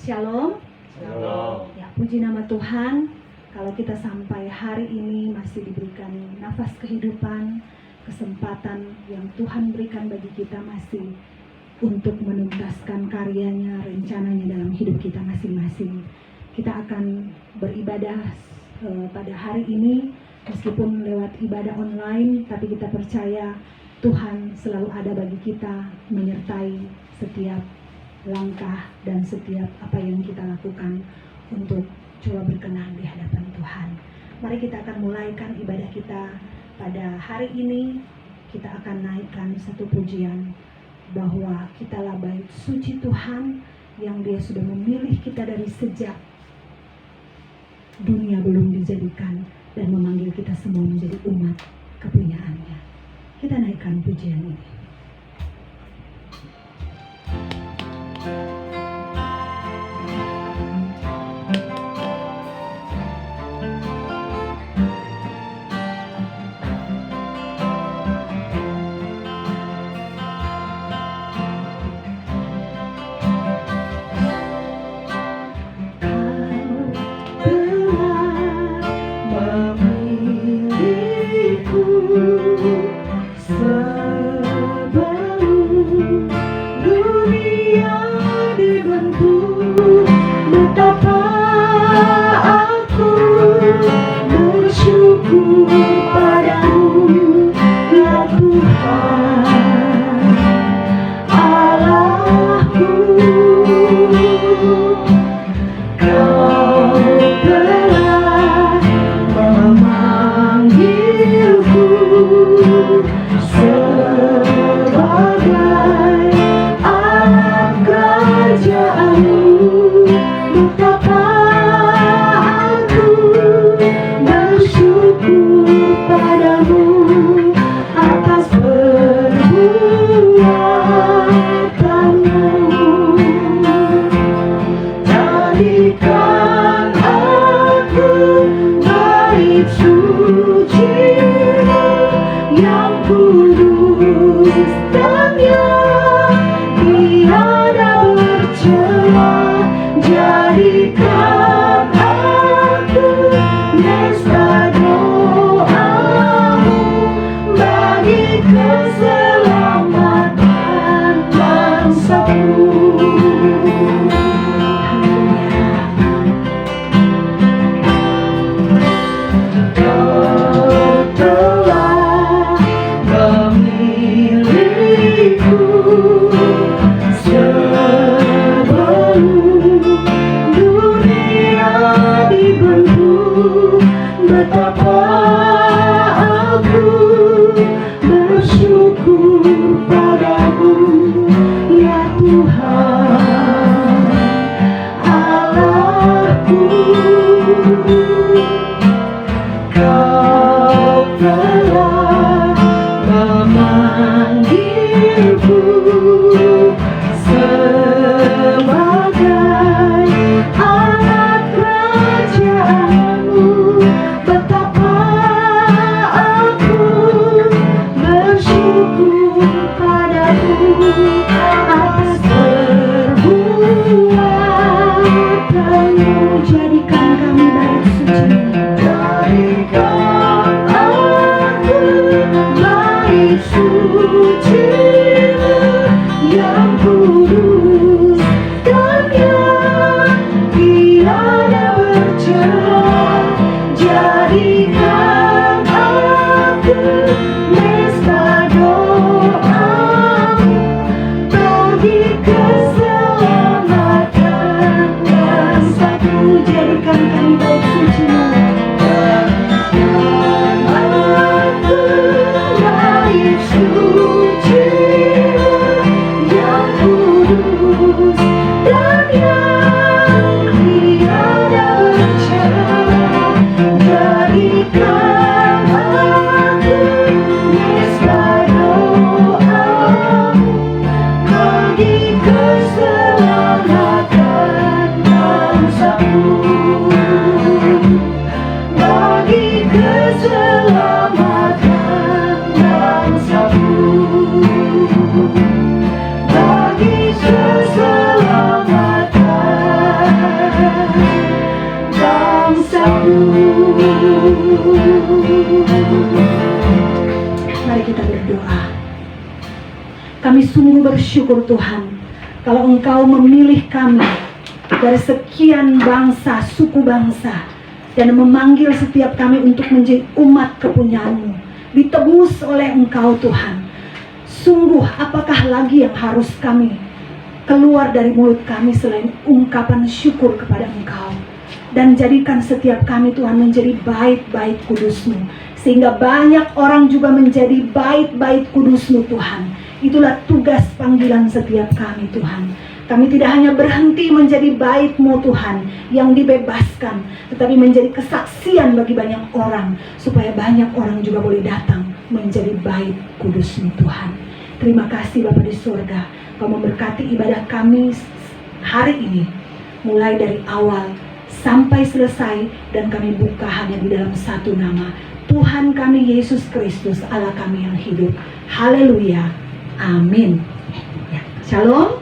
Shalom. Shalom. Ya, puji nama Tuhan. Kalau kita sampai hari ini masih diberikan nafas kehidupan, kesempatan yang Tuhan berikan bagi kita masih untuk menuntaskan karyanya, rencananya dalam hidup kita masing-masing. Kita akan beribadah pada hari ini, meskipun lewat ibadah online, tapi kita percaya Tuhan selalu ada bagi kita, menyertai setiap langkah dan setiap apa yang kita lakukan untuk coba berkenan di hadapan Tuhan. Mari kita akan mulaikan ibadah kita pada hari ini. Kita akan naikkan satu pujian bahwa kitalah bait suci Tuhan yang Dia sudah memilih kita dari sejak dunia belum dijadikan dan memanggil kita semua menjadi umat kepunyaannya. Kita naikkan pujian ini. Memilihku Mari kita berdoa. Kami sungguh bersyukur Tuhan, kalau Engkau memilih kami dari sekian bangsa, suku bangsa, dan memanggil setiap kami untuk menjadi umat kepunyaan-Mu, ditebus oleh Engkau Tuhan. Sungguh apakah lagi yang harus kami keluar dari mulut kami selain ungkapan syukur kepada Engkau. Dan jadikan setiap kami Tuhan menjadi bait-bait kudus-Mu, sehingga banyak orang juga menjadi bait-bait kudus-Mu Tuhan. Itulah tugas panggilan setiap kami Tuhan. Kami tidak hanya berhenti menjadi bait-Mu Tuhan yang dibebaskan, tetapi menjadi kesaksian bagi banyak orang, supaya banyak orang juga boleh datang menjadi bait kudus-Mu Tuhan. Terima kasih Bapa di surga, Kau memberkati ibadah kami hari ini, mulai dari awal sampai selesai, dan kami buka hanya di dalam satu nama, Tuhan kami Yesus Kristus, Allah kami yang hidup. Haleluya, amin. Ya, shalom.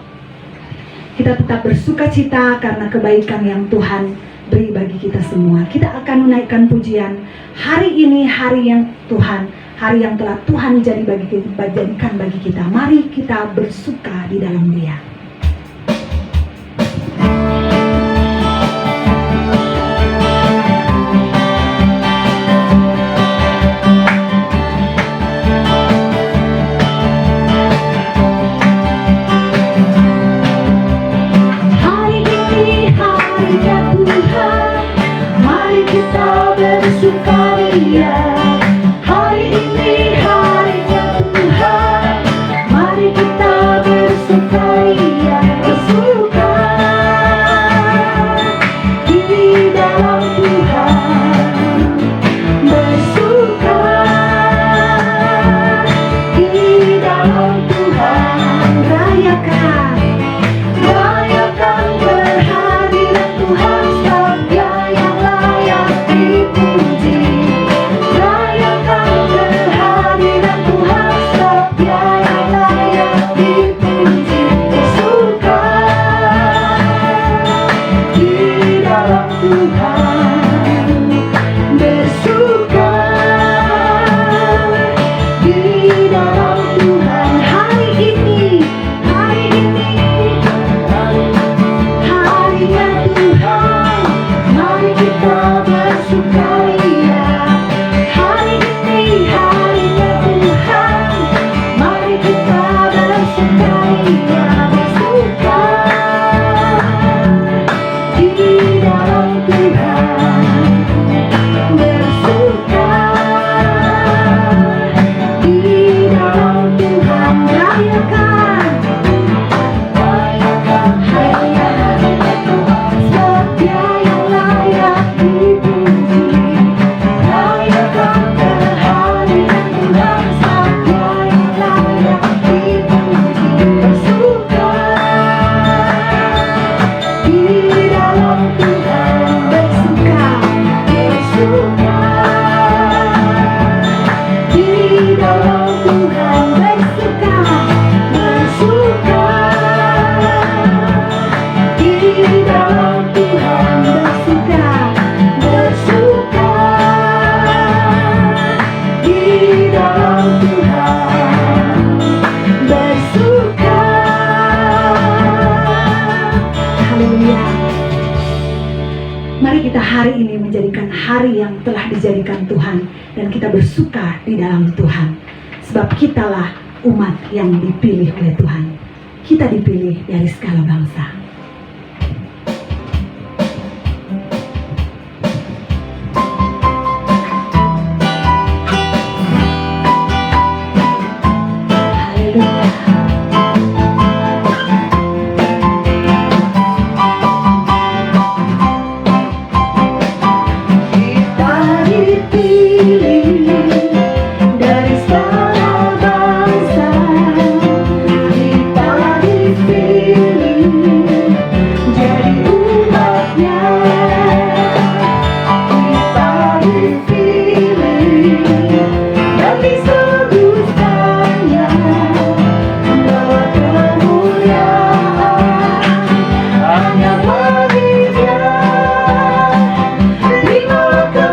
Kita tetap bersuka cita karena kebaikan yang Tuhan beri bagi kita semua. Kita akan menaikkan pujian. Hari ini hari yang Tuhan, hari yang telah Tuhan jadikan bagi kita. Mari kita bersuka di dalam Dia. Bersukaria, hari ini harinya Tuhan, mari kita bersukaria, bersuka di dalam Tuhan, bersuka di dalam Tuhan, rayakan kehadiran Tuhan, Sabda yang layak dipuji. Rayakan kehadiran Tuhan, Sabda yang layak dipuji. Bersuka di dalam Tuhan, bersuka di dalam Tuhan. Hari ini harinya Tuhan, mari kita bersukaria. Hari ini harinya Tuhan, mari kita bersukaria, bersuka di dalam Tuhan, bersuka di dalam Tuhan. Rayakan harinya Tuhan, Sabda yang layak dipuji. Rayakan kehadiran Tuhan, Sabda yang layak dipuji. Bersuka di dalam Tuhan, bersuka di dalam Tuhan, bersuka di dalam Tuhan, bersuka di dalam Tuhan, bersuka. Haleluya. Mari kita hari ini menjadikan hari yang telah dijadikan Tuhan, dan kita bersuka di dalam Tuhan. Sebab kitalah umat yang dipilih oleh Tuhan. Kita dipilih dari segala bangsa. Haleluya. Kita dipilih dari segala bangsa, kita dipilih jadi umatnya, kita dipilih dan disebutkannya bahwa kemuliaan hanya bagi Dia. Terima kasih.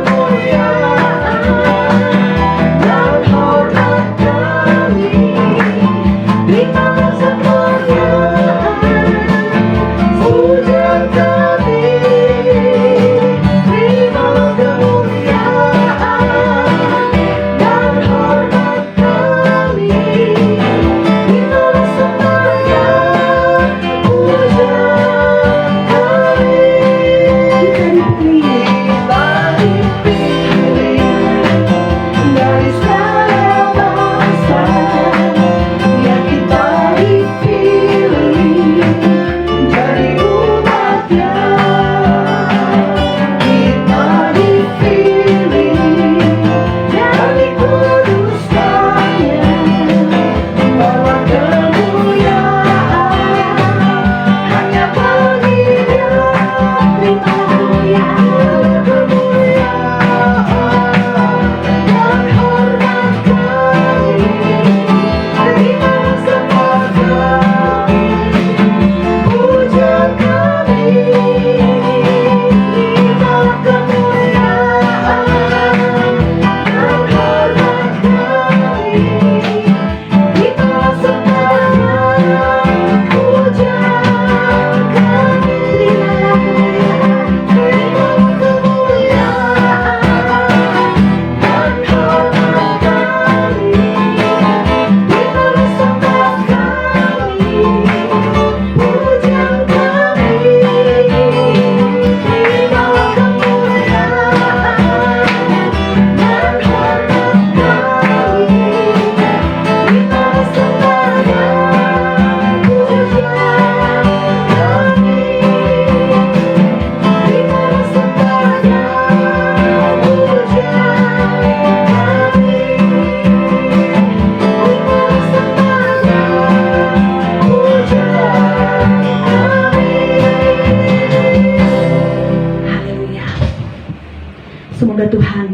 Tuhan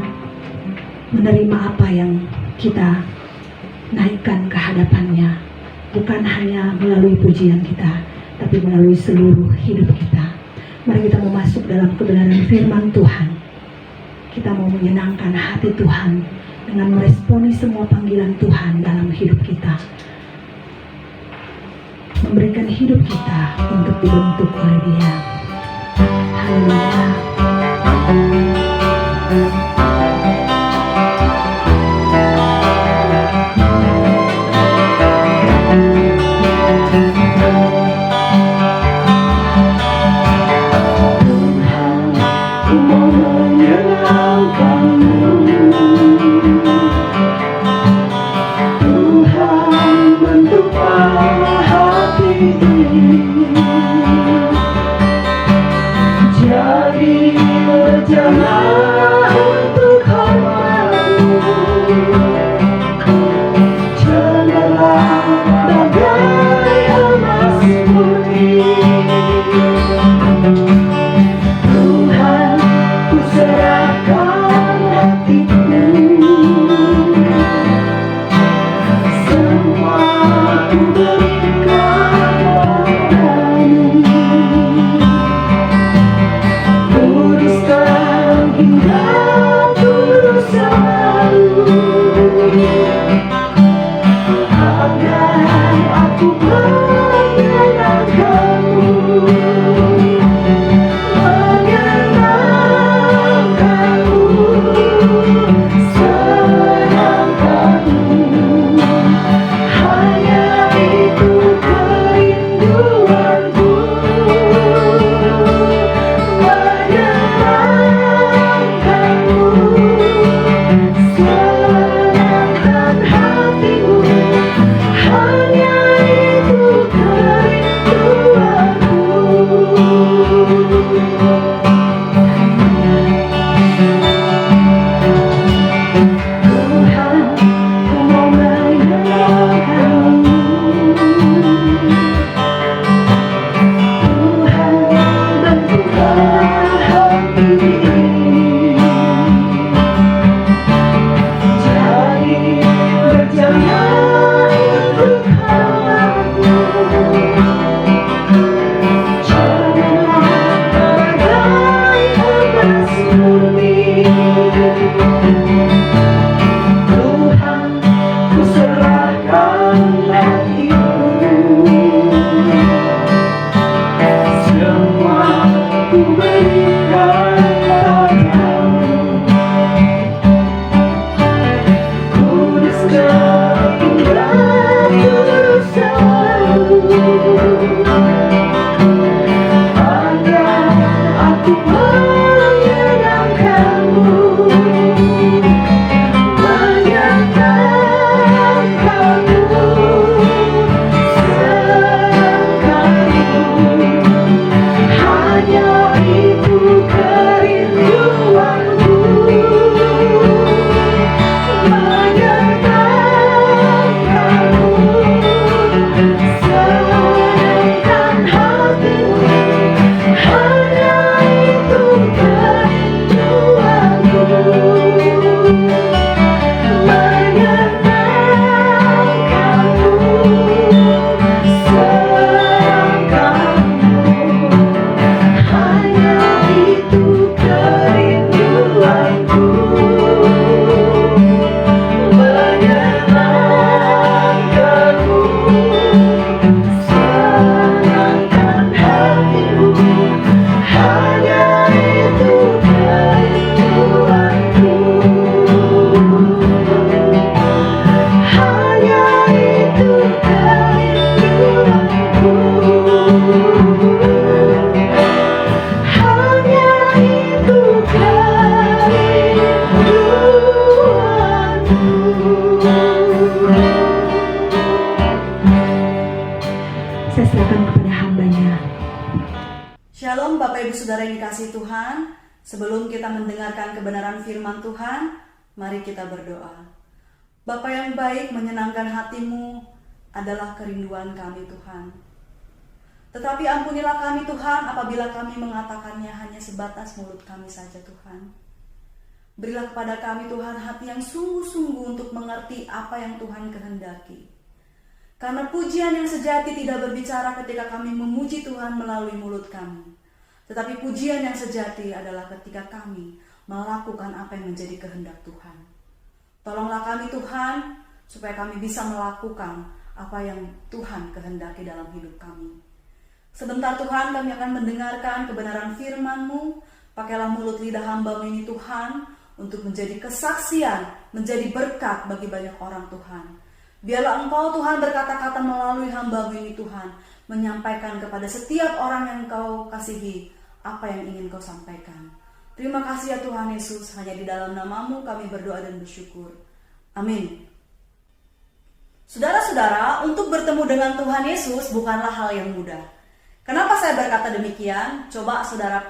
menerima apa yang kita naikkan ke hadapannya, bukan hanya melalui pujian kita, tapi melalui seluruh hidup kita. Mari kita mau masuk dalam kebenaran firman Tuhan. Kita mau menyenangkan hati Tuhan dengan meresponi semua panggilan Tuhan dalam hidup kita, memberikan hidup kita untuk dibentuk oleh Dia. Haleluya. Saudara yang dikasihi Tuhan, sebelum kita mendengarkan kebenaran firman Tuhan, mari kita berdoa. Bapa yang baik, menyenangkan hatimu adalah kerinduan kami Tuhan. Tetapi ampunilah kami Tuhan apabila kami mengatakannya hanya sebatas mulut kami saja Tuhan. Berilah kepada kami Tuhan hati yang sungguh-sungguh untuk mengerti apa yang Tuhan kehendaki. Karena pujian yang sejati tidak berbicara ketika kami memuji Tuhan melalui mulut kami. Tetapi pujian yang sejati adalah ketika kami melakukan apa yang menjadi kehendak Tuhan. Tolonglah kami Tuhan, supaya kami bisa melakukan apa yang Tuhan kehendaki dalam hidup kami. Sebentar Tuhan, kami akan mendengarkan kebenaran firman-Mu. Pakailah mulut lidah hamba-Mu ini Tuhan, untuk menjadi kesaksian, menjadi berkat bagi banyak orang Tuhan. Biarlah Engkau Tuhan berkata-kata melalui hamba-Mu ini Tuhan, menyampaikan kepada setiap orang yang Engkau kasihi, apa yang ingin Kau sampaikan. Terima kasih ya Tuhan Yesus, hanya di dalam nama-Mu kami berdoa dan bersyukur. Amin. Saudara-saudara, untuk bertemu dengan Tuhan Yesus bukanlah hal yang mudah. Kenapa saya berkata demikian? Coba saudara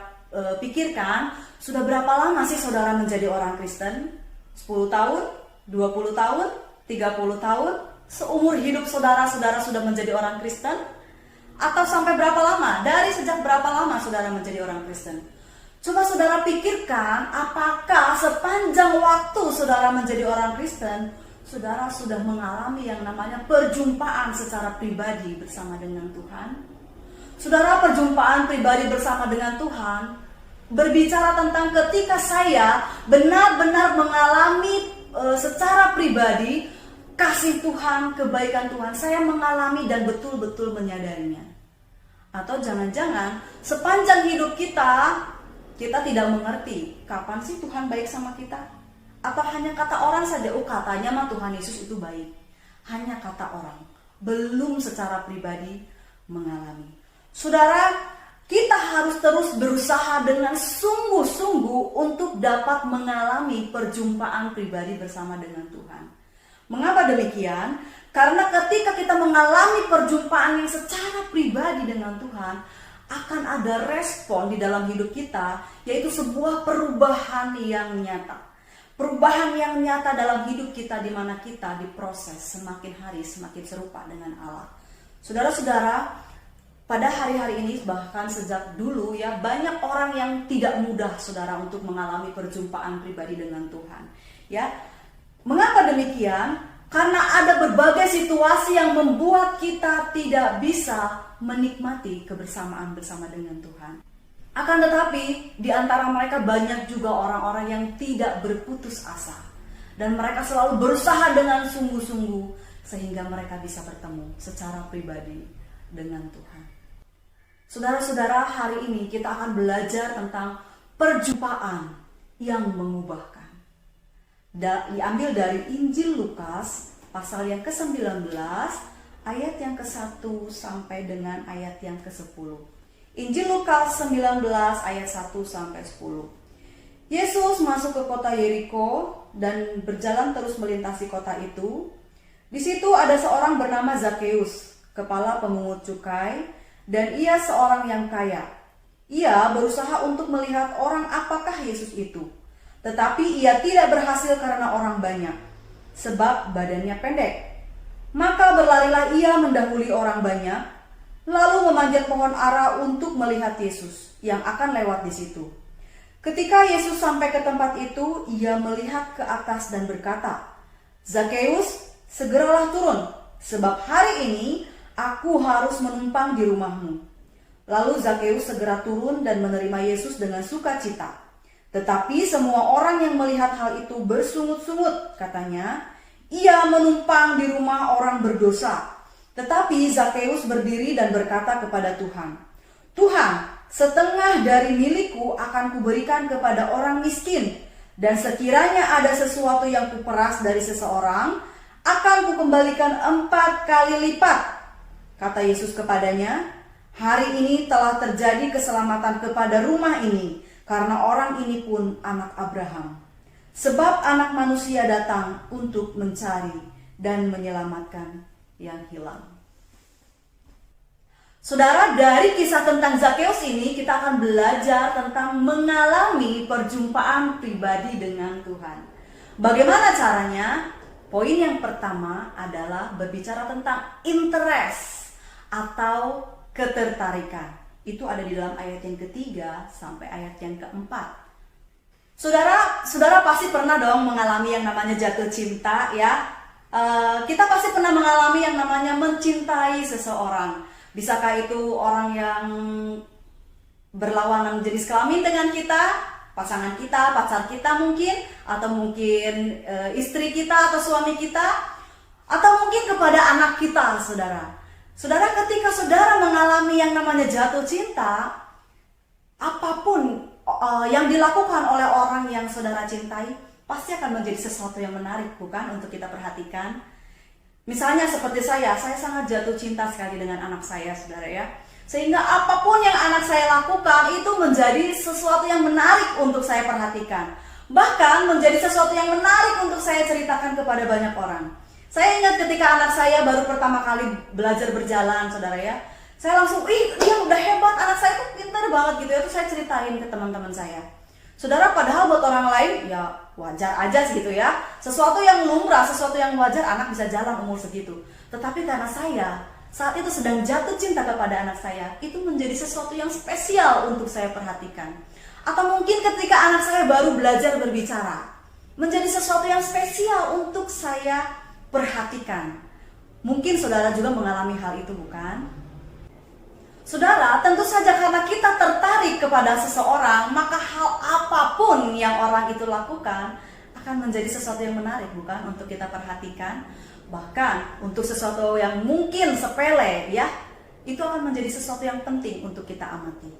pikirkan, sudah berapa lama sih saudara menjadi orang Kristen? 10 tahun? 20 tahun? 30 tahun? Seumur hidup saudara-saudara sudah menjadi orang Kristen? Atau sampai berapa lama? Dari sejak berapa lama saudara menjadi orang Kristen? Coba saudara pikirkan, apakah sepanjang waktu saudara menjadi orang Kristen, saudara sudah mengalami yang namanya perjumpaan secara pribadi bersama dengan Tuhan? Saudara, perjumpaan pribadi bersama dengan Tuhan berbicara tentang ketika saya benar-benar mengalami secara pribadi kasih Tuhan, kebaikan Tuhan. Saya mengalami dan betul-betul menyadarinya. Atau jangan-jangan sepanjang hidup kita tidak mengerti kapan sih Tuhan baik sama kita. Atau hanya kata orang saja, oh katanya mah Tuhan Yesus itu baik. Hanya kata orang, belum secara pribadi mengalami. Saudara, kita harus terus berusaha dengan sungguh-sungguh untuk dapat mengalami perjumpaan pribadi bersama dengan Tuhan. Mengapa demikian? Karena ketika kita mengalami perjumpaan yang secara pribadi dengan Tuhan, akan ada respon di dalam hidup kita, yaitu sebuah perubahan yang nyata. Perubahan yang nyata dalam hidup kita, di mana kita diproses semakin hari semakin serupa dengan Allah. Saudara-saudara, pada hari-hari ini, bahkan sejak dulu ya, banyak orang yang tidak mudah saudara untuk mengalami perjumpaan pribadi dengan Tuhan. Ya, mengapa demikian? Karena ada berbagai situasi yang membuat kita tidak bisa menikmati kebersamaan bersama dengan Tuhan. Akan tetapi, di antara mereka banyak juga orang-orang yang tidak berputus asa. Dan mereka selalu berusaha dengan sungguh-sungguh, sehingga mereka bisa bertemu secara pribadi dengan Tuhan. Saudara-saudara, hari ini kita akan belajar tentang perjumpaan yang mengubahkan. Diambil dari Injil Lukas, pasal yang ke-19, ayat yang ke-1 sampai dengan ayat yang ke-10. Injil Lukas 19 ayat 1 sampai 10. Yesus masuk ke kota Yeriko dan berjalan terus melintasi kota itu. Di situ ada seorang bernama Zakeus, kepala pemungut cukai, dan ia seorang yang kaya. Ia berusaha untuk melihat orang apakah Yesus itu. Tetapi ia tidak berhasil karena orang banyak, sebab badannya pendek. Maka berlarilah ia mendahului orang banyak, lalu memanjat pohon ara untuk melihat Yesus yang akan lewat di situ. Ketika Yesus sampai ke tempat itu, ia melihat ke atas dan berkata, "Zakeus, segeralah turun, sebab hari ini aku harus menumpang di rumahmu." Lalu Zakeus segera turun dan menerima Yesus dengan sukacita. Tetapi semua orang yang melihat hal itu bersungut-sungut, katanya, "Ia menumpang di rumah orang berdosa." Tetapi Zakeus berdiri dan berkata kepada Tuhan, "Tuhan, setengah dari milikku akan kuberikan kepada orang miskin, dan sekiranya ada sesuatu yang kuperas dari seseorang, akan kukembalikan 4 kali lipat." Kata Yesus kepadanya, "Hari ini telah terjadi keselamatan kepada rumah ini, karena orang ini pun anak Abraham. Sebab Anak Manusia datang untuk mencari dan menyelamatkan yang hilang." Saudara, dari kisah tentang Zakeus ini kita akan belajar tentang mengalami perjumpaan pribadi dengan Tuhan. Bagaimana caranya? Poin yang pertama adalah berbicara tentang interest atau ketertarikan. Itu ada di dalam ayat yang ketiga sampai ayat yang keempat. Saudara pasti pernah dong mengalami yang namanya jatuh cinta ya. Kita pasti pernah mengalami yang namanya mencintai seseorang. Bisakah itu orang yang berlawanan jenis kelamin dengan kita, pasangan kita, pacar kita mungkin, atau mungkin istri kita atau suami kita, atau mungkin kepada anak kita, saudara. Saudara, ketika saudara mengalami yang namanya jatuh cinta, apapun yang dilakukan oleh orang yang saudara cintai pasti akan menjadi sesuatu yang menarik, bukan, untuk kita perhatikan. Misalnya seperti saya sangat jatuh cinta sekali dengan anak saya, saudara ya. Sehingga apapun yang anak saya lakukan itu menjadi sesuatu yang menarik untuk saya perhatikan. Bahkan menjadi sesuatu yang menarik untuk saya ceritakan kepada banyak orang. Saya ingat ketika anak saya baru pertama kali belajar berjalan, saudara ya. Saya langsung, dia udah hebat, anak saya tuh pintar banget gitu ya. Itu saya ceritain ke teman-teman saya. Saudara, padahal buat orang lain ya wajar aja gitu ya. Sesuatu yang lumrah, sesuatu yang wajar, anak bisa jalan umur segitu. Tetapi karena saya saat itu sedang jatuh cinta kepada anak saya, itu menjadi sesuatu yang spesial untuk saya perhatikan. Atau mungkin ketika anak saya baru belajar berbicara, menjadi sesuatu yang spesial untuk saya perhatikan. Mungkin saudara juga mengalami hal itu, bukan? Saudara, tentu saja karena kita tertarik kepada seseorang, maka hal apapun yang orang itu lakukan akan menjadi sesuatu yang menarik, bukan, untuk kita perhatikan. Bahkan untuk sesuatu yang mungkin sepele ya, itu akan menjadi sesuatu yang penting untuk kita amati.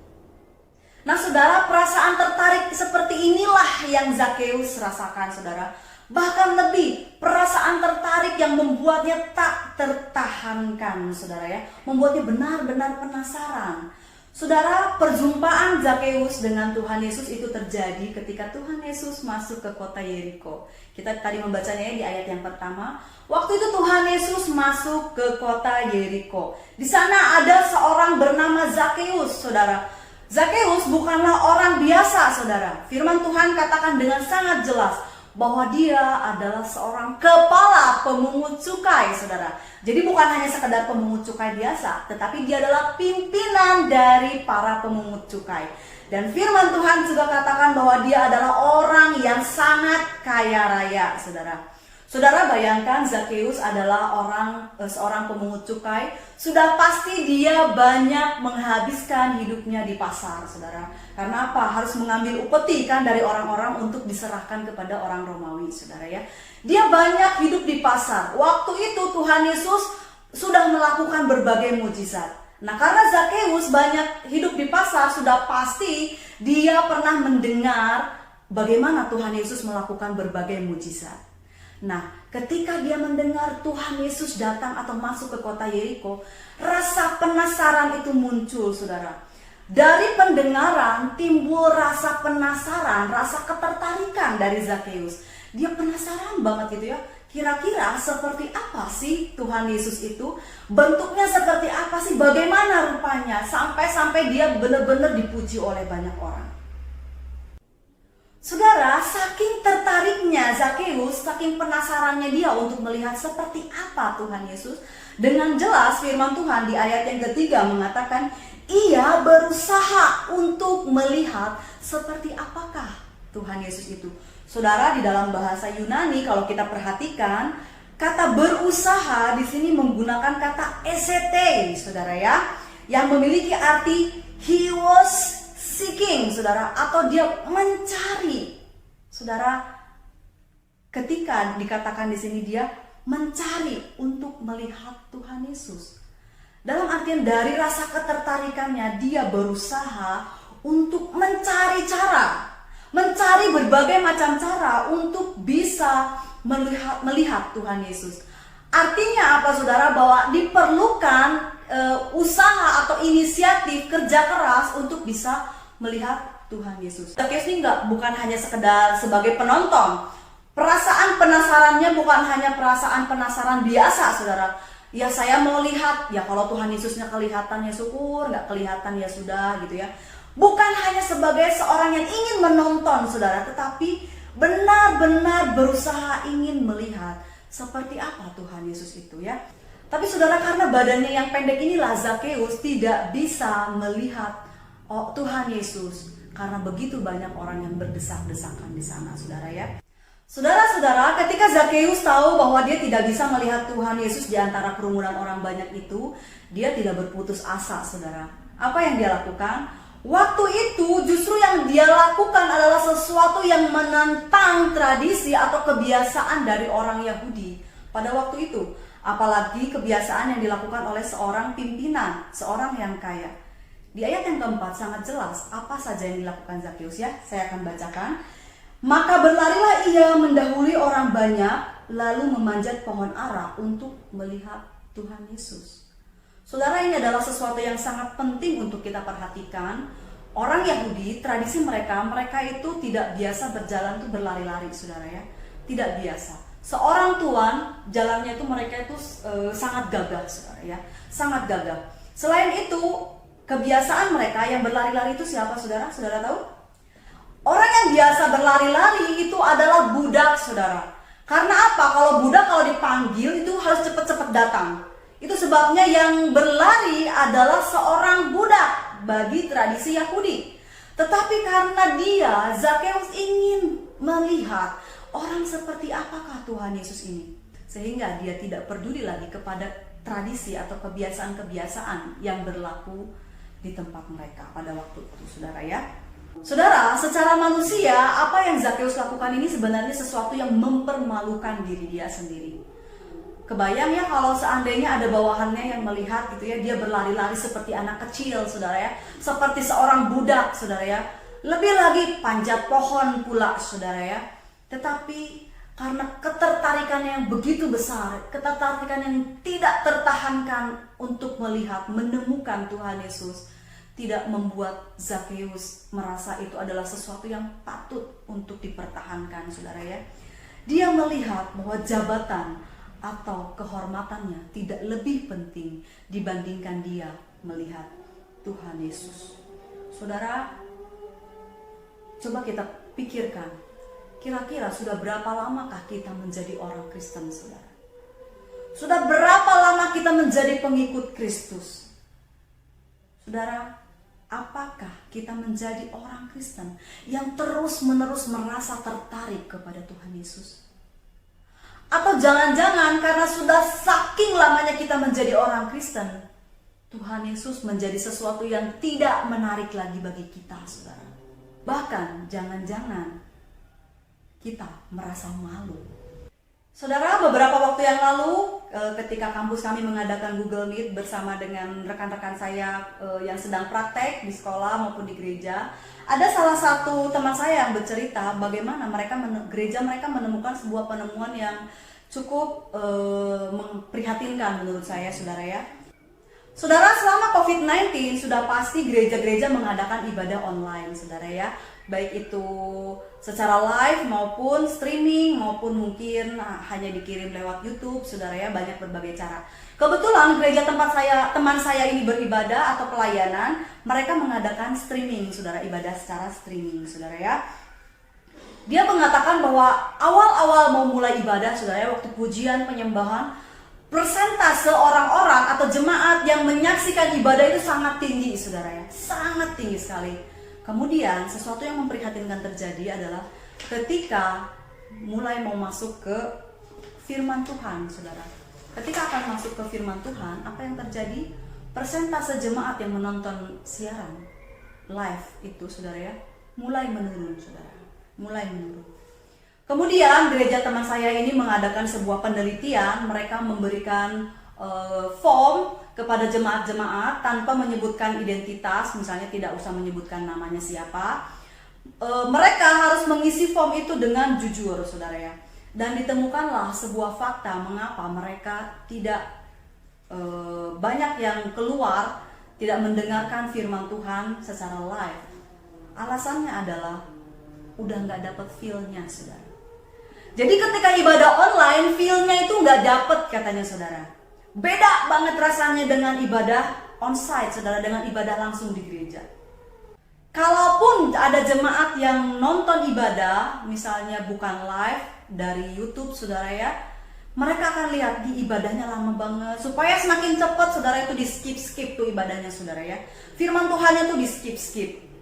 Nah saudara, perasaan tertarik seperti inilah yang Zakeus rasakan, saudara. Bahkan lebih, perasaan tertarik yang membuatnya tak tertahankan, saudara ya. Membuatnya benar-benar penasaran. Saudara, perjumpaan Zakeus dengan Tuhan Yesus itu terjadi ketika Tuhan Yesus masuk ke kota Yeriko. Kita tadi membacanya ya di ayat yang pertama. Waktu itu Tuhan Yesus masuk ke kota Yeriko. Di sana ada seorang bernama Zakeus, saudara. Zakeus bukanlah orang biasa, saudara. Firman Tuhan katakan dengan sangat jelas bahwa dia adalah seorang kepala pemungut cukai, saudara. Jadi bukan hanya sekedar pemungut cukai biasa, tetapi dia adalah pimpinan dari para pemungut cukai. Dan firman Tuhan juga katakan bahwa dia adalah orang yang sangat kaya raya, saudara. Saudara, bayangkan Zakeus adalah seorang pemungut cukai. Sudah pasti dia banyak menghabiskan hidupnya di pasar, saudara. Karena apa? Harus mengambil upeti kan dari orang-orang untuk diserahkan kepada orang Romawi, saudara ya. Dia banyak hidup di pasar. Waktu itu Tuhan Yesus sudah melakukan berbagai mujizat. Nah, karena Zakeus banyak hidup di pasar, sudah pasti dia pernah mendengar bagaimana Tuhan Yesus melakukan berbagai mujizat. Nah, ketika dia mendengar Tuhan Yesus datang atau masuk ke kota Yeriko, rasa penasaran itu muncul, saudara. Dari pendengaran timbul rasa penasaran, rasa ketertarikan dari Zakeus. Dia penasaran banget gitu ya. Kira-kira seperti apa sih Tuhan Yesus itu? Bentuknya seperti apa sih? Bagaimana rupanya? Sampai-sampai dia benar-benar dipuji oleh banyak orang. Saudara, saking tertariknya Zakeus, saking penasarannya dia untuk melihat seperti apa Tuhan Yesus, dengan jelas firman Tuhan di ayat yang ketiga mengatakan, ia berusaha untuk melihat seperti apakah Tuhan Yesus itu. Saudara, di dalam bahasa Yunani kalau kita perhatikan, kata berusaha di sini menggunakan kata esete, saudara ya, yang memiliki arti he was seeking, saudara, atau dia mencari. Saudara, ketika dikatakan di sini dia mencari untuk melihat Tuhan Yesus. Dalam artian dari rasa ketertarikannya dia berusaha untuk mencari cara, mencari berbagai macam cara untuk bisa melihat Tuhan Yesus. Artinya apa, saudara? Bahwa diperlukan usaha atau inisiatif kerja keras untuk bisa melihat Tuhan Yesus. Zakeus ini bukan hanya sekedar sebagai penonton. Perasaan penasarannya bukan hanya perasaan penasaran biasa, saudara. Ya saya mau lihat, ya kalau Tuhan Yesusnya kelihatan ya syukur, nggak kelihatan ya sudah gitu ya. Bukan hanya sebagai seorang yang ingin menonton, saudara, tetapi benar-benar berusaha ingin melihat seperti apa Tuhan Yesus itu ya. Tapi saudara, karena badannya yang pendek inilah Zakeus tidak bisa melihat Tuhan Yesus. karena begitu banyak orang yang berdesak-desakan di sana, saudara ya. Saudara-saudara, ketika Zakheus tahu bahwa dia tidak bisa melihat Tuhan Yesus di antara kerumunan orang banyak itu, dia tidak berputus asa, saudara. Apa yang dia lakukan? Waktu itu justru yang dia lakukan adalah sesuatu yang menentang tradisi atau kebiasaan dari orang Yahudi pada waktu itu. Apalagi kebiasaan yang dilakukan oleh seorang pimpinan, seorang yang kaya. Di ayat yang keempat sangat jelas apa saja yang dilakukan Zakheus ya. Saya akan bacakan. Maka berlarilah ia mendahului orang banyak, lalu memanjat pohon ara untuk melihat Tuhan Yesus. Saudara, ini adalah sesuatu yang sangat penting untuk kita perhatikan. Orang Yahudi, tradisi mereka itu tidak biasa berjalan tuh berlari-lari, saudara ya. Tidak biasa. Seorang tuan, jalannya itu mereka itu sangat gagah, saudara ya. Sangat gagah. Selain itu, kebiasaan mereka yang berlari-lari itu siapa, saudara? Saudara tahu? Orang yang biasa berlari-lari itu adalah budak, saudara. Karena apa? Kalau budak kalau dipanggil itu harus cepat-cepat datang. Itu sebabnya yang berlari adalah seorang budak bagi tradisi Yahudi. Tetapi karena dia, Zakheus ingin melihat orang seperti apakah Tuhan Yesus ini. Sehingga dia tidak peduli lagi kepada tradisi atau kebiasaan-kebiasaan yang berlaku di tempat mereka pada waktu itu, saudara ya. Saudara, secara manusia, apa yang Zakheus lakukan ini sebenarnya sesuatu yang mempermalukan diri dia sendiri. Kebayang ya kalau seandainya ada bawahannya yang melihat gitu ya, dia berlari-lari seperti anak kecil, saudara ya, seperti seorang budak, saudara ya, lebih lagi panjat pohon pula, saudara ya. Tetapi karena ketertarikan yang begitu besar, ketertarikan yang tidak tertahankan untuk melihat, menemukan Tuhan Yesus, tidak membuat Zakheus merasa itu adalah sesuatu yang patut untuk dipertahankan, saudara ya. Dia melihat bahwa jabatan atau kehormatannya tidak lebih penting dibandingkan dia melihat Tuhan Yesus. Saudara, coba kita pikirkan, kira-kira sudah berapa lamakah kita menjadi orang Kristen, saudara? Sudah berapa lama kita menjadi pengikut Kristus? Saudara, apakah kita menjadi orang Kristen yang terus-menerus merasa tertarik kepada Tuhan Yesus? Atau jangan-jangan karena sudah saking lamanya kita menjadi orang Kristen, Tuhan Yesus menjadi sesuatu yang tidak menarik lagi bagi kita, saudara. Bahkan jangan-jangan kita merasa malu. Saudara, beberapa waktu yang lalu ketika kampus kami mengadakan Google Meet bersama dengan rekan-rekan saya yang sedang praktek di sekolah maupun di gereja, ada salah satu teman saya yang bercerita bagaimana gereja mereka menemukan sebuah penemuan yang cukup memprihatinkan menurut saya, saudara ya. Saudara, selama COVID-19 sudah pasti gereja-gereja mengadakan ibadah online, saudara ya. Baik itu secara live maupun streaming maupun mungkin hanya dikirim lewat YouTube, saudara ya, banyak berbagai cara. Kebetulan gereja teman saya ini beribadah atau pelayanan, mereka mengadakan streaming, saudara, ibadah secara streaming, saudara ya. Dia mengatakan bahwa awal-awal mau mulai ibadah, saudara ya, waktu pujian penyembahan, persentase orang-orang atau jemaat yang menyaksikan ibadah itu sangat tinggi, saudara ya, sangat tinggi sekali. Kemudian sesuatu yang memprihatinkan terjadi adalah ketika mulai mau masuk ke firman Tuhan, saudara. Ketika akan masuk ke firman Tuhan, apa yang terjadi? Persentase jemaat yang menonton siaran live itu, saudara ya, mulai menurun, saudara. Mulai menurun. Kemudian gereja teman saya ini mengadakan sebuah penelitian. Mereka memberikan form kepada jemaat-jemaat tanpa menyebutkan identitas, misalnya tidak usah menyebutkan namanya siapa. Mereka harus mengisi form itu dengan jujur, saudara ya. Dan ditemukanlah sebuah fakta mengapa mereka tidak banyak yang keluar, tidak mendengarkan firman Tuhan secara live. Alasannya adalah udah nggak dapat feel-nya, saudara. Jadi ketika ibadah online, feel-nya itu nggak dapat, katanya, saudara. Beda banget rasanya dengan ibadah onsite, saudara, dengan ibadah langsung di gereja. Kalaupun ada jemaat yang nonton ibadah, misalnya bukan live dari YouTube, saudara ya, mereka akan lihat di ibadahnya lama banget. Supaya semakin cepat, saudara, itu di skip tuh ibadahnya, saudara ya. Firman Tuhannya tuh di skip.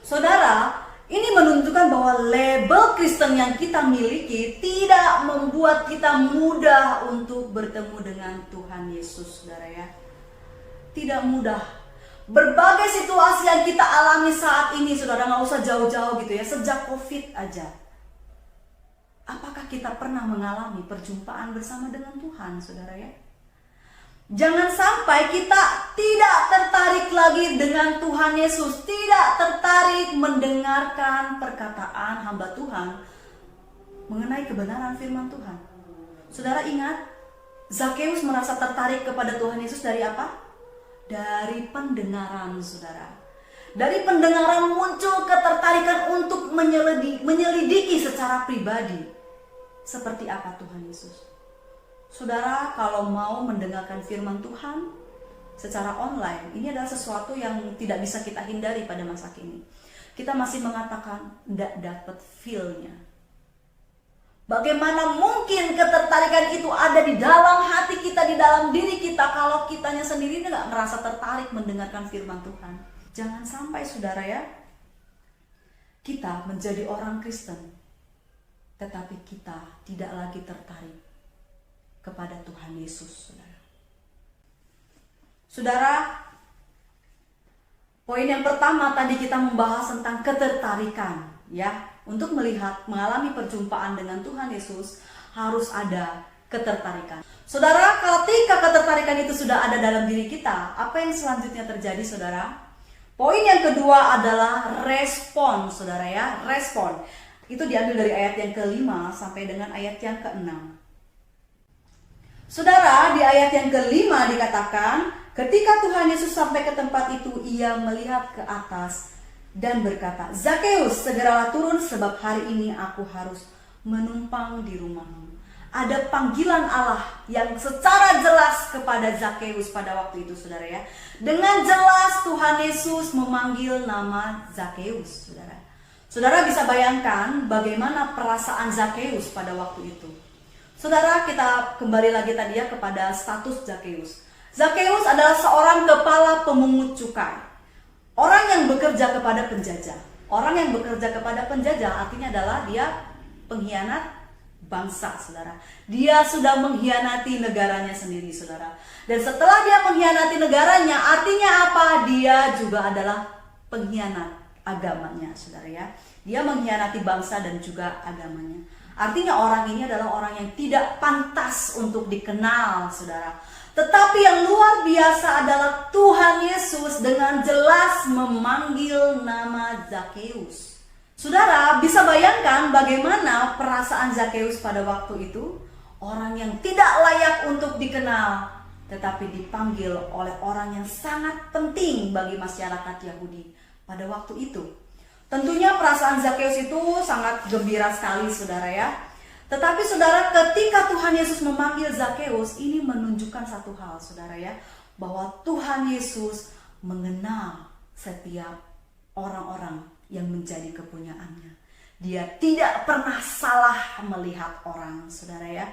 Saudara, ini menunjukkan bahwa label Kristen yang kita miliki tidak membuat kita mudah untuk bertemu dengan Tuhan Yesus, saudara ya. Tidak mudah. Berbagai situasi yang kita alami saat ini, saudara, nggak usah jauh-jauh gitu ya, sejak COVID aja. Apakah kita pernah mengalami perjumpaan bersama dengan Tuhan, saudara ya? Jangan sampai kita tidak tertarik lagi dengan Tuhan Yesus, tidak tertarik mendengarkan perkataan hamba Tuhan mengenai kebenaran firman Tuhan. Saudara ingat, Zakeus merasa tertarik kepada Tuhan Yesus dari apa? Dari pendengaran, saudara. Dari pendengaran muncul ketertarikan untuk menyelidiki secara pribadi. Seperti apa Tuhan Yesus? Saudara, kalau mau mendengarkan firman Tuhan secara online, ini adalah sesuatu yang tidak bisa kita hindari pada masa kini. Kita masih mengatakan tidak dapat feel-nya. Bagaimana mungkin ketertarikan itu ada di dalam hati kita, di dalam diri kita, kalau kitanya sendiri tidak merasa tertarik mendengarkan firman Tuhan. Jangan sampai, saudara ya, kita menjadi orang Kristen, tetapi kita tidak lagi tertarik kepada Tuhan Yesus, saudara. Saudara, poin yang pertama tadi kita membahas tentang ketertarikan, ya. Untuk mengalami perjumpaan dengan Tuhan Yesus harus ada ketertarikan. Saudara, ketika ketertarikan itu sudah ada dalam diri kita, apa yang selanjutnya terjadi, saudara? Poin yang kedua adalah respon, saudara ya, respon. Itu diambil dari ayat yang ke-5 sampai dengan ayat yang ke-6. Saudara, di ayat yang ke-5 dikatakan, ketika Tuhan Yesus sampai ke tempat itu, ia melihat ke atas dan berkata, Zakeus, segeralah turun sebab hari ini aku harus menumpang di rumahmu. Ada panggilan Allah yang secara jelas kepada Zakeus pada waktu itu, saudara ya. Dengan jelas Tuhan Yesus memanggil nama Zakeus, saudara. Saudara bisa bayangkan bagaimana perasaan Zakeus pada waktu itu. Saudara, kita kembali lagi tadi ya kepada status Zakeus. Zakeus adalah seorang kepala pemungut cukai. Orang yang bekerja kepada penjajah. Orang yang bekerja kepada penjajah artinya adalah dia pengkhianat bangsa, saudara. Dia sudah mengkhianati negaranya sendiri, saudara. Dan setelah dia mengkhianati negaranya, artinya apa? Dia juga adalah pengkhianat agamanya, saudara ya. Dia mengkhianati bangsa dan juga agamanya. Artinya orang ini adalah orang yang tidak pantas untuk dikenal, saudara. Tetapi yang luar biasa adalah Tuhan Yesus dengan jelas memanggil nama Zakeus. Saudara, bisa bayangkan bagaimana perasaan Zakeus pada waktu itu? Orang yang tidak layak untuk dikenal, tetapi dipanggil oleh orang yang sangat penting bagi masyarakat Yahudi pada waktu itu. Tentunya perasaan Zakeus itu sangat gembira sekali, saudara ya. Tetapi saudara, ketika Tuhan Yesus memanggil Zakeus, ini menunjukkan satu hal, saudara ya, bahwa Tuhan Yesus mengenal setiap orang-orang yang menjadi kepunyaannya. Dia tidak pernah salah melihat orang, saudara ya.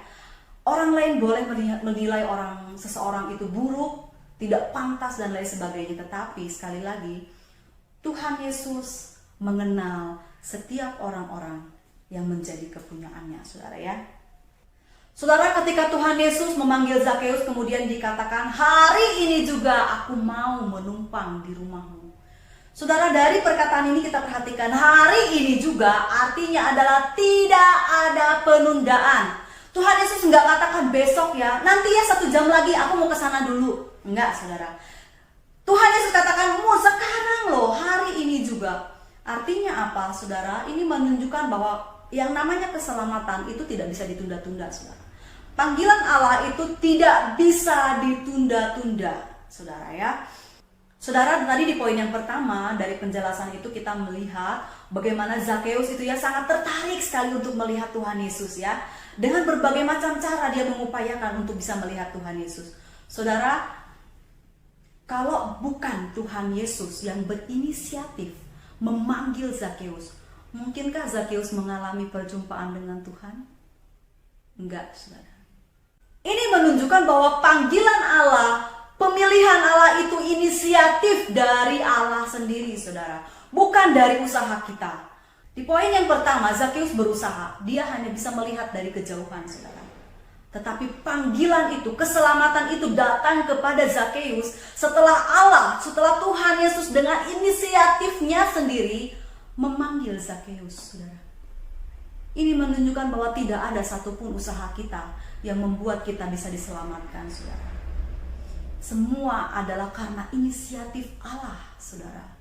Orang lain boleh menilai seseorang itu buruk, tidak pantas dan lain sebagainya, tetapi sekali lagi Tuhan Yesus mengenal setiap orang-orang yang menjadi kepunyaannya, saudara ya. Saudara, ketika Tuhan Yesus memanggil Zakeus, kemudian dikatakan, hari ini juga aku mau menumpang di rumahmu. Saudara, dari perkataan ini kita perhatikan, hari ini juga artinya adalah tidak ada penundaan. Tuhan Yesus nggak katakan besok ya, nanti ya 1 jam lagi aku mau ke sana dulu. Enggak, saudara. Tuhan Yesus katakan, mau sekarang loh, hari ini juga. Artinya apa, saudara? Ini menunjukkan bahwa yang namanya keselamatan itu tidak bisa ditunda-tunda, saudara. Panggilan Allah itu tidak bisa ditunda-tunda, saudara ya. Saudara, tadi di poin yang pertama dari penjelasan itu kita melihat bagaimana Zakeus itu ya sangat tertarik sekali untuk melihat Tuhan Yesus ya. Dengan berbagai macam cara dia mengupayakan untuk bisa melihat Tuhan Yesus. Saudara, kalau bukan Tuhan Yesus yang berinisiatif memanggil Zakeus, mungkinkah Zakeus mengalami perjumpaan dengan Tuhan? Enggak, saudara. Ini menunjukkan bahwa panggilan Allah, pemilihan Allah itu inisiatif dari Allah sendiri, saudara. bukan dari usaha kita. Di poin yang pertama, Zakeus berusaha. Dia hanya bisa melihat dari kejauhan, saudara. Tetapi panggilan itu, keselamatan itu datang kepada Zakeus setelah Allah, setelah Tuhan Yesus dengan inisiatifnya sendiri memanggil Zakeus, saudara. Ini menunjukkan bahwa tidak ada satupun usaha kita yang membuat kita bisa diselamatkan, saudara. Semua adalah karena inisiatif Allah, saudara.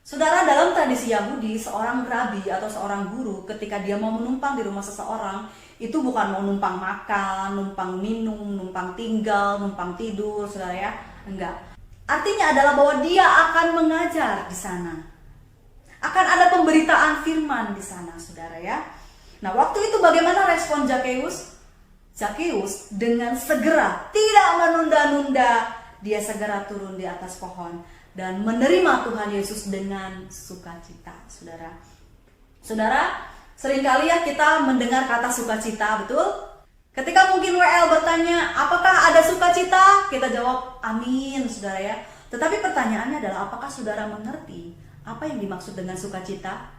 Saudara, dalam tradisi Yahudi, seorang rabi atau seorang guru ketika dia mau menumpang di rumah seseorang, itu bukan mau numpang makan, numpang minum, numpang tinggal, numpang tidur, saudara ya. Enggak. Artinya adalah bahwa dia akan mengajar di sana. Akan ada pemberitaan firman di sana, saudara ya. Nah, waktu itu bagaimana respon Zakeus? Zakeus dengan segera, tidak menunda-nunda, dia segera turun di atas pohon dan menerima Tuhan Yesus dengan sukacita, saudara. Saudara, seringkali ya kita mendengar kata sukacita, betul? Ketika mungkin WL bertanya, apakah ada sukacita? Kita jawab, amin, saudara ya. Tetapi pertanyaannya adalah, apakah saudara mengerti apa yang dimaksud dengan sukacita?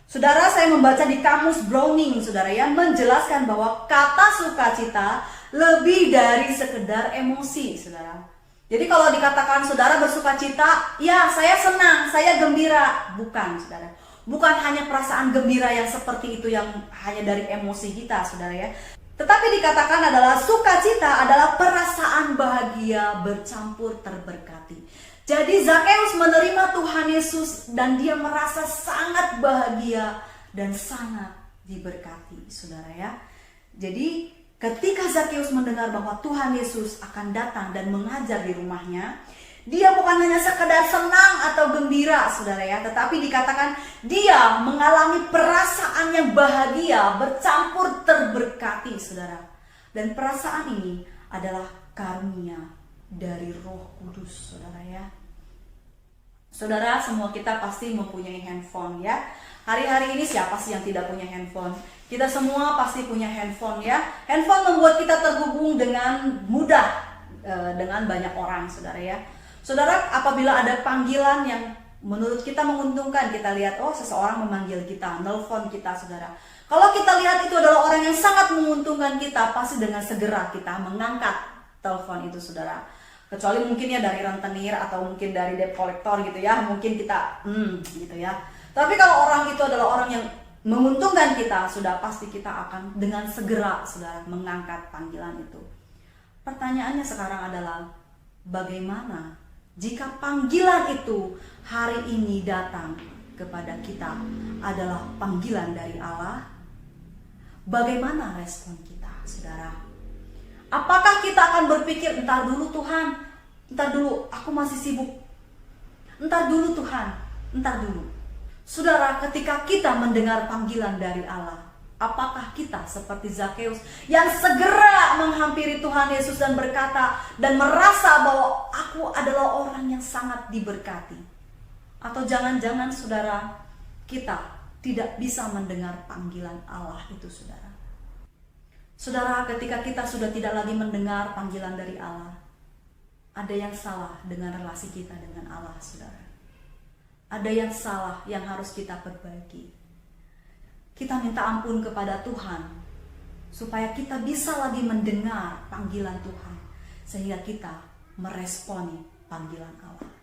Saudara, saya membaca di kamus Browning, saudara ya, menjelaskan bahwa kata sukacita lebih dari sekedar emosi, saudara. Jadi kalau dikatakan saudara bersukacita, ya saya senang, saya gembira. Bukan, saudara. Bukan hanya perasaan gembira yang seperti itu yang hanya dari emosi kita, saudara ya. Tetapi dikatakan adalah sukacita adalah perasaan bahagia bercampur terberkati. Jadi Zakeus menerima Tuhan Yesus dan dia merasa sangat bahagia dan sangat diberkati, saudara ya. Jadi ketika Zakeus mendengar bahwa Tuhan Yesus akan datang dan mengajar di rumahnya, dia bukan hanya sekedar senang atau gembira, saudara ya, tetapi dikatakan dia mengalami perasaan yang bahagia bercampur terberkati, saudara. Dan perasaan ini adalah karunia dari Roh Kudus, saudara ya. Saudara, semua kita pasti mempunyai handphone ya. Hari-hari ini siapa sih yang tidak punya handphone? Kita semua pasti punya handphone ya. Handphone membuat kita terhubung dengan mudah dengan banyak orang, saudara ya. Saudara, apabila ada panggilan yang menurut kita menguntungkan, kita lihat, oh seseorang memanggil kita, nelpon kita, saudara. Kalau kita lihat itu adalah orang yang sangat menguntungkan kita, pasti dengan segera kita mengangkat telepon itu, saudara. Kecuali mungkin ya dari rentenir atau mungkin dari debt collector gitu ya, mungkin kita gitu ya. Tapi kalau orang itu adalah orang yang menguntungkan kita, sudah pasti kita akan dengan segera, saudara, mengangkat panggilan itu. Pertanyaannya sekarang adalah, bagaimana jika panggilan itu hari ini datang kepada kita adalah panggilan dari Allah? Bagaimana respon kita, saudara? Apakah kita akan berpikir, entar dulu Tuhan, entar dulu, aku masih sibuk. Entar dulu Tuhan, entar dulu. Saudara, ketika kita mendengar panggilan dari Allah, apakah kita seperti Zakeus yang segera menghampiri Tuhan Yesus dan berkata dan merasa bahwa aku adalah orang yang sangat diberkati? Atau jangan-jangan saudara, kita tidak bisa mendengar panggilan Allah itu, saudara. Saudara, ketika kita sudah tidak lagi mendengar panggilan dari Allah, ada yang salah dengan relasi kita dengan Allah, saudara. Ada yang salah yang harus kita perbaiki. Kita minta ampun kepada Tuhan supaya kita bisa lagi mendengar panggilan Tuhan, sehingga kita meresponi panggilan Allah.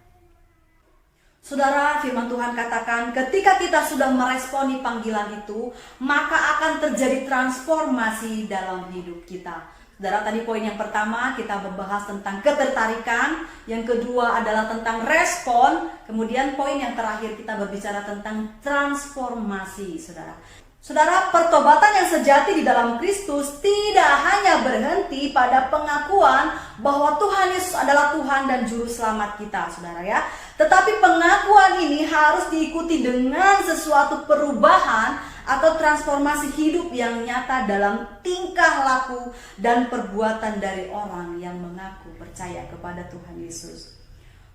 Saudara, firman Tuhan katakan ketika kita sudah meresponi panggilan itu, maka akan terjadi transformasi dalam hidup kita. Saudara, tadi poin yang pertama kita membahas tentang ketertarikan, yang kedua adalah tentang respon, kemudian poin yang terakhir kita berbicara tentang transformasi, saudara. Saudara, pertobatan yang sejati di dalam Kristus tidak hanya berhenti pada pengakuan bahwa Tuhan Yesus adalah Tuhan dan Juru Selamat kita, saudara ya. Tetapi pengakuan ini harus diikuti dengan sesuatu perubahan atau transformasi hidup yang nyata dalam tingkah laku dan perbuatan dari orang yang mengaku percaya kepada Tuhan Yesus.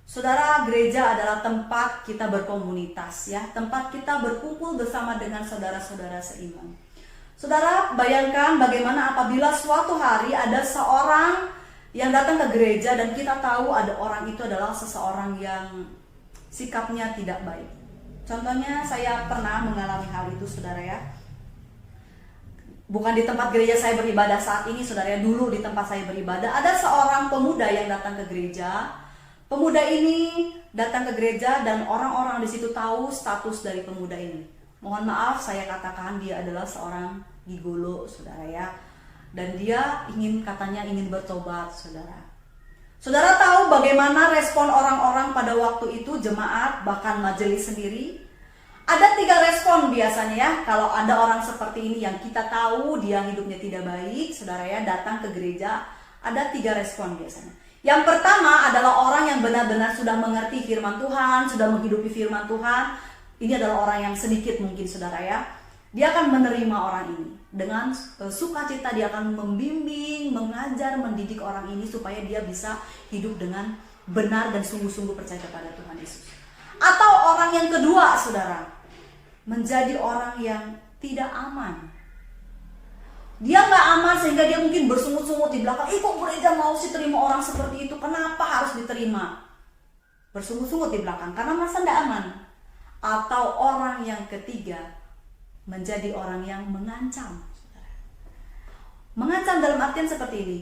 Saudara, gereja adalah tempat kita berkomunitas ya, tempat kita berkumpul bersama dengan saudara-saudara seiman. Saudara, bayangkan bagaimana apabila suatu hari ada seorang yang datang ke gereja dan kita tahu ada orang itu adalah seseorang yang sikapnya tidak baik. Contohnya saya pernah mengalami hal itu, saudara ya. Bukan di tempat gereja saya beribadah saat ini, saudara ya. Dulu di tempat saya beribadah ada seorang pemuda yang datang ke gereja. Pemuda ini datang ke gereja dan orang-orang di situ tahu status dari pemuda ini. Mohon maaf saya katakan dia adalah seorang gigolo, saudara ya. Dan dia katanya ingin bertobat, saudara. Saudara tahu bagaimana respon orang-orang pada waktu itu, jemaat bahkan majelis sendiri? Ada 3 respon biasanya ya. Kalau ada orang seperti ini yang kita tahu dia hidupnya tidak baik, saudara ya, datang ke gereja, ada 3 respon biasanya. Yang pertama adalah orang yang benar-benar sudah mengerti firman Tuhan, sudah menghidupi firman Tuhan. Ini adalah orang yang sedikit mungkin, saudara ya. Dia akan menerima orang ini dengan sukacita. Dia akan membimbing, mengajar, mendidik orang ini supaya dia bisa hidup dengan benar dan sungguh-sungguh percaya kepada Tuhan Yesus. Atau orang yang kedua, saudara, menjadi orang yang tidak aman. Dia nggak aman sehingga dia mungkin bersungut-sungut di belakang. Kok gereja mau sih terima orang seperti itu? Kenapa harus diterima? Bersungut-sungut di belakang karena merasa tidak aman. Atau orang yang ketiga, menjadi orang yang mengancam. Mengancam dalam artian seperti ini.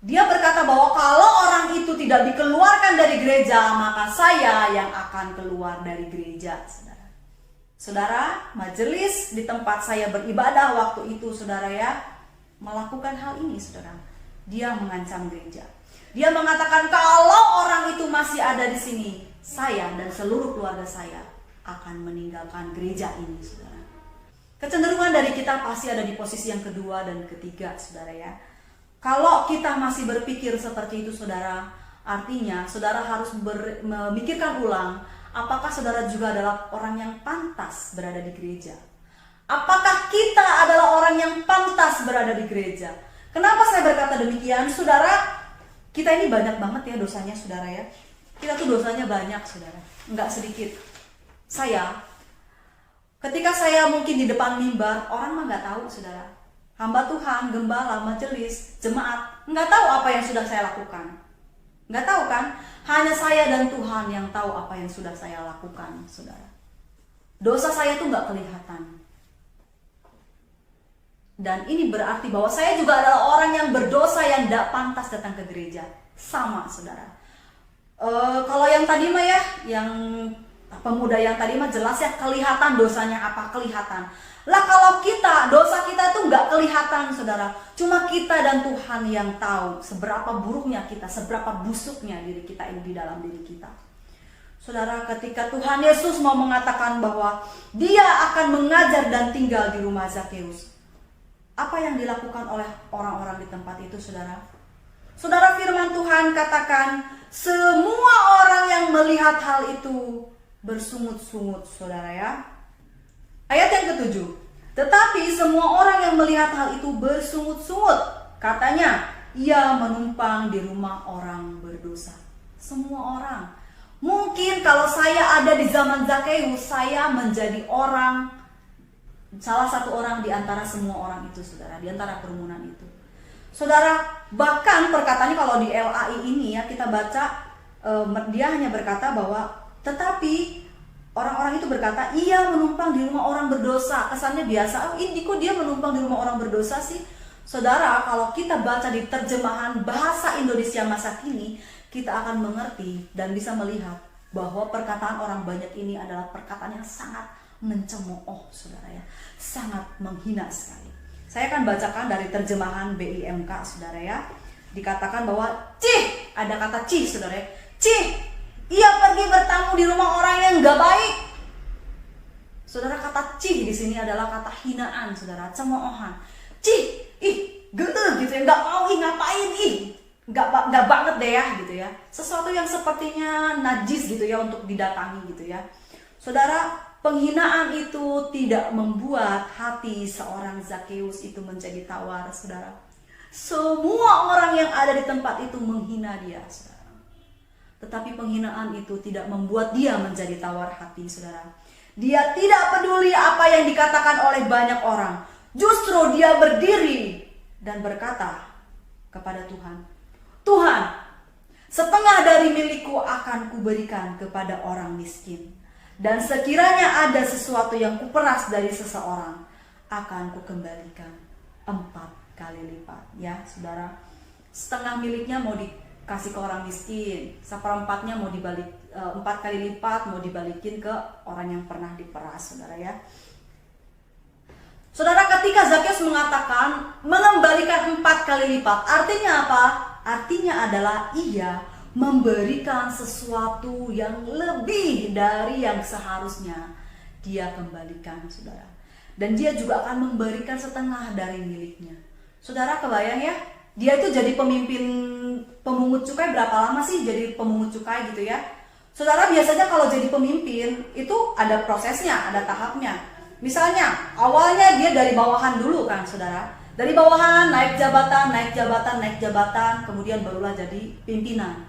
Dia berkata bahwa kalau orang itu tidak dikeluarkan dari gereja, maka saya yang akan keluar dari gereja. Saudara, majelis di tempat saya beribadah waktu itu, saudara ya, melakukan hal ini, saudara. Dia mengancam gereja. Dia mengatakan kalau orang itu masih ada di sini, saya dan seluruh keluarga saya akan meninggalkan gereja ini, saudara. Kecenderungan dari kita pasti ada di posisi yang kedua dan ketiga, saudara ya. Kalau kita masih berpikir seperti itu, saudara, artinya saudara harus memikirkan ulang, apakah saudara juga adalah orang yang pantas berada di gereja? Apakah kita adalah orang yang pantas berada di gereja? Kenapa saya berkata demikian, saudara? Kita ini banyak banget ya dosanya, saudara ya. Kita tuh dosanya banyak, saudara, nggak sedikit. Ketika saya mungkin di depan mimbar, orang mah nggak tahu, saudara. Hamba Tuhan, gembala, majelis, jemaat, nggak tahu apa yang sudah saya lakukan. Nggak tahu kan? Hanya saya dan Tuhan yang tahu apa yang sudah saya lakukan, saudara. Dosa saya tuh nggak kelihatan. Dan ini berarti bahwa saya juga adalah orang yang berdosa yang tidak pantas datang ke gereja. Sama, saudara. Kalau yang tadi mah ya, yang pemuda yang tadi mah jelas ya, kelihatan dosanya apa, kelihatan. Lah kalau dosa kita tuh nggak kelihatan, saudara. Cuma kita dan Tuhan yang tahu seberapa buruknya kita, seberapa busuknya diri kita ini di dalam diri kita. Saudara, ketika Tuhan Yesus mau mengatakan bahwa dia akan mengajar dan tinggal di rumah Zakeus, apa yang dilakukan oleh orang-orang di tempat itu, saudara? Saudara, firman Tuhan katakan, semua orang yang melihat hal itu bersungut-sungut, saudara ya. Ayat yang ke-7. Tetapi semua orang yang melihat hal itu bersungut-sungut. Katanya, ia menumpang di rumah orang berdosa. Semua orang. Mungkin kalau saya ada di zaman Zakeus, saya menjadi salah satu orang di antara semua orang itu, saudara, di antara kerumunan itu. Saudara, bahkan perkataannya kalau di LAI ini ya, kita baca, dia hanya berkata bahwa tetapi orang-orang itu berkata, ia menumpang di rumah orang berdosa. Kesannya biasa, ini kok dia menumpang di rumah orang berdosa sih? Saudara, kalau kita baca di terjemahan bahasa Indonesia masa kini, kita akan mengerti dan bisa melihat bahwa perkataan orang banyak ini adalah perkataan yang sangat mencemooh, saudara ya. Sangat menghina sekali. Saya akan bacakan dari terjemahan BIMK, saudara ya. Dikatakan bahwa cih, ada kata cih, saudara ya. Cih, ia pergi bertamu di rumah orang yang gak baik. Saudara, kata cih di sini adalah kata hinaan, saudara, cemoohan. Cih, gitu ya, nggak mau, ngapain, nggak banget deh ya, gitu ya. Sesuatu yang sepertinya najis gitu ya untuk didatangi gitu ya. Saudara, penghinaan itu tidak membuat hati seorang Zakeus itu menjadi tawar, saudara. Semua orang yang ada di tempat itu menghina dia, saudara. Tetapi penghinaan itu tidak membuat dia menjadi tawar hati, saudara. Dia tidak peduli apa yang dikatakan oleh banyak orang. Justru dia berdiri dan berkata kepada Tuhan, Tuhan, setengah dari milikku akan kuberikan kepada orang miskin. Dan sekiranya ada sesuatu yang kuperas dari seseorang, akan kukembalikan 4 kali lipat. Ya saudara, setengah miliknya mau dikasih ke orang miskin, seperempatnya mau dibalik 4 kali lipat, mau dibalikin ke orang yang pernah diperas, saudara ya. Saudara, ketika Zakeus mengatakan mengembalikan 4 kali lipat, artinya apa? Artinya adalah ia memberikan sesuatu yang lebih dari yang seharusnya dia kembalikan, saudara. Dan dia juga akan memberikan setengah dari miliknya. Saudara, kebayang ya, dia itu jadi pemimpin pemungut cukai berapa lama sih jadi pemungut cukai gitu ya. Saudara, biasanya kalau jadi pemimpin itu ada prosesnya, ada tahapnya. Misalnya awalnya dia dari bawahan dulu kan saudara. Dari bawahan naik jabatan, naik jabatan, naik jabatan, kemudian barulah jadi pimpinan.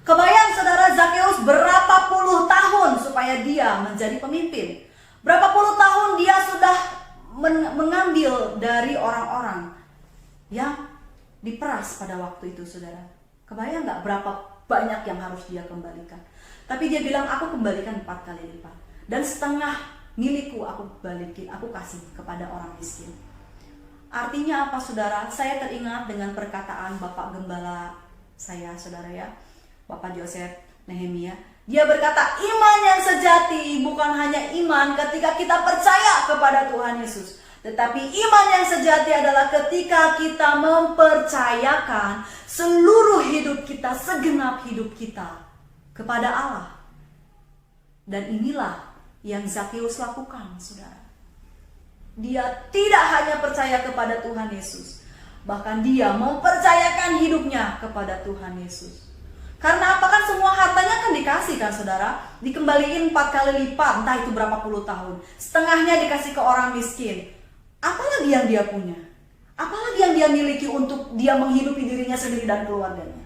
Kebayang saudara, Zakeus berapa puluh tahun supaya dia menjadi pemimpin. Berapa puluh tahun dia sudah mengambil dari orang-orang yang diperas pada waktu itu saudara. Kebayang nggak berapa banyak yang harus dia kembalikan. Tapi dia bilang, aku kembalikan 4 kali lipat. Dan setengah milikku aku balikin, aku kasih kepada orang miskin. Artinya apa saudara? Saya teringat dengan perkataan Bapak Gembala saya saudara ya, Bapak Joseph Nehemia. Dia berkata, iman yang sejati bukan hanya iman ketika kita percaya kepada Tuhan Yesus, tetapi iman yang sejati adalah ketika kita mempercayakan seluruh hidup kita, segenap hidup kita kepada Allah. Dan inilah yang Zakeus lakukan, saudara. Dia tidak hanya percaya kepada Tuhan Yesus, bahkan dia mempercayakan hidupnya kepada Tuhan Yesus. Karena apa, kan semua hartanya kan dikasih kan saudara, dikembaliin 4 kali lipat, entah itu berapa puluh tahun. Setengahnya dikasih ke orang miskin. Apalagi yang dia punya? Apalagi yang dia miliki untuk dia menghidupi dirinya sendiri dan keluarganya?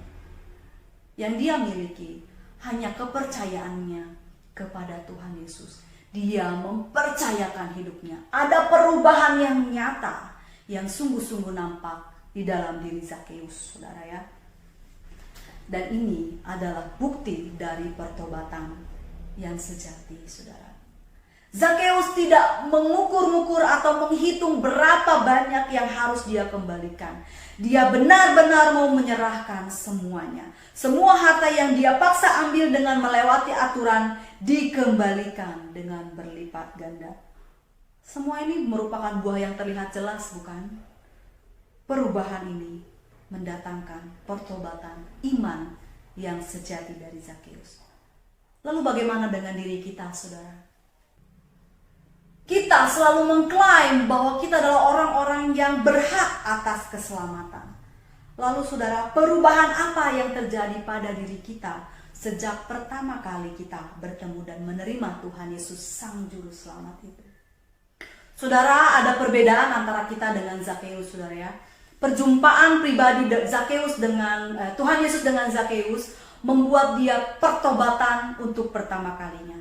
Yang dia miliki hanya kepercayaannya kepada Tuhan Yesus. Dia mempercayakan hidupnya. Ada perubahan yang nyata, yang sungguh-sungguh nampak di dalam diri Zakeus, saudara ya. Dan ini adalah bukti dari pertobatan yang sejati, saudara. Zakeus tidak mengukur-ukur atau menghitung berapa banyak yang harus dia kembalikan. Dia benar-benar mau menyerahkan semuanya. Semua harta yang dia paksa ambil dengan melewati aturan dikembalikan dengan berlipat ganda. Semua ini merupakan buah yang terlihat jelas, bukan? Perubahan ini mendatangkan pertobatan iman yang sejati dari Zakeus. Lalu bagaimana dengan diri kita, saudara? Kita selalu mengklaim bahwa kita adalah orang-orang yang berhak atas keselamatan. Lalu saudara, perubahan apa yang terjadi pada diri kita sejak pertama kali kita bertemu dan menerima Tuhan Yesus Sang Juru Selamat itu? Saudara, ada perbedaan antara kita dengan Zakeus, saudara ya. Perjumpaan pribadi Zakeus dengan Tuhan Yesus dengan Zakeus membuat dia pertobatan untuk pertama kalinya.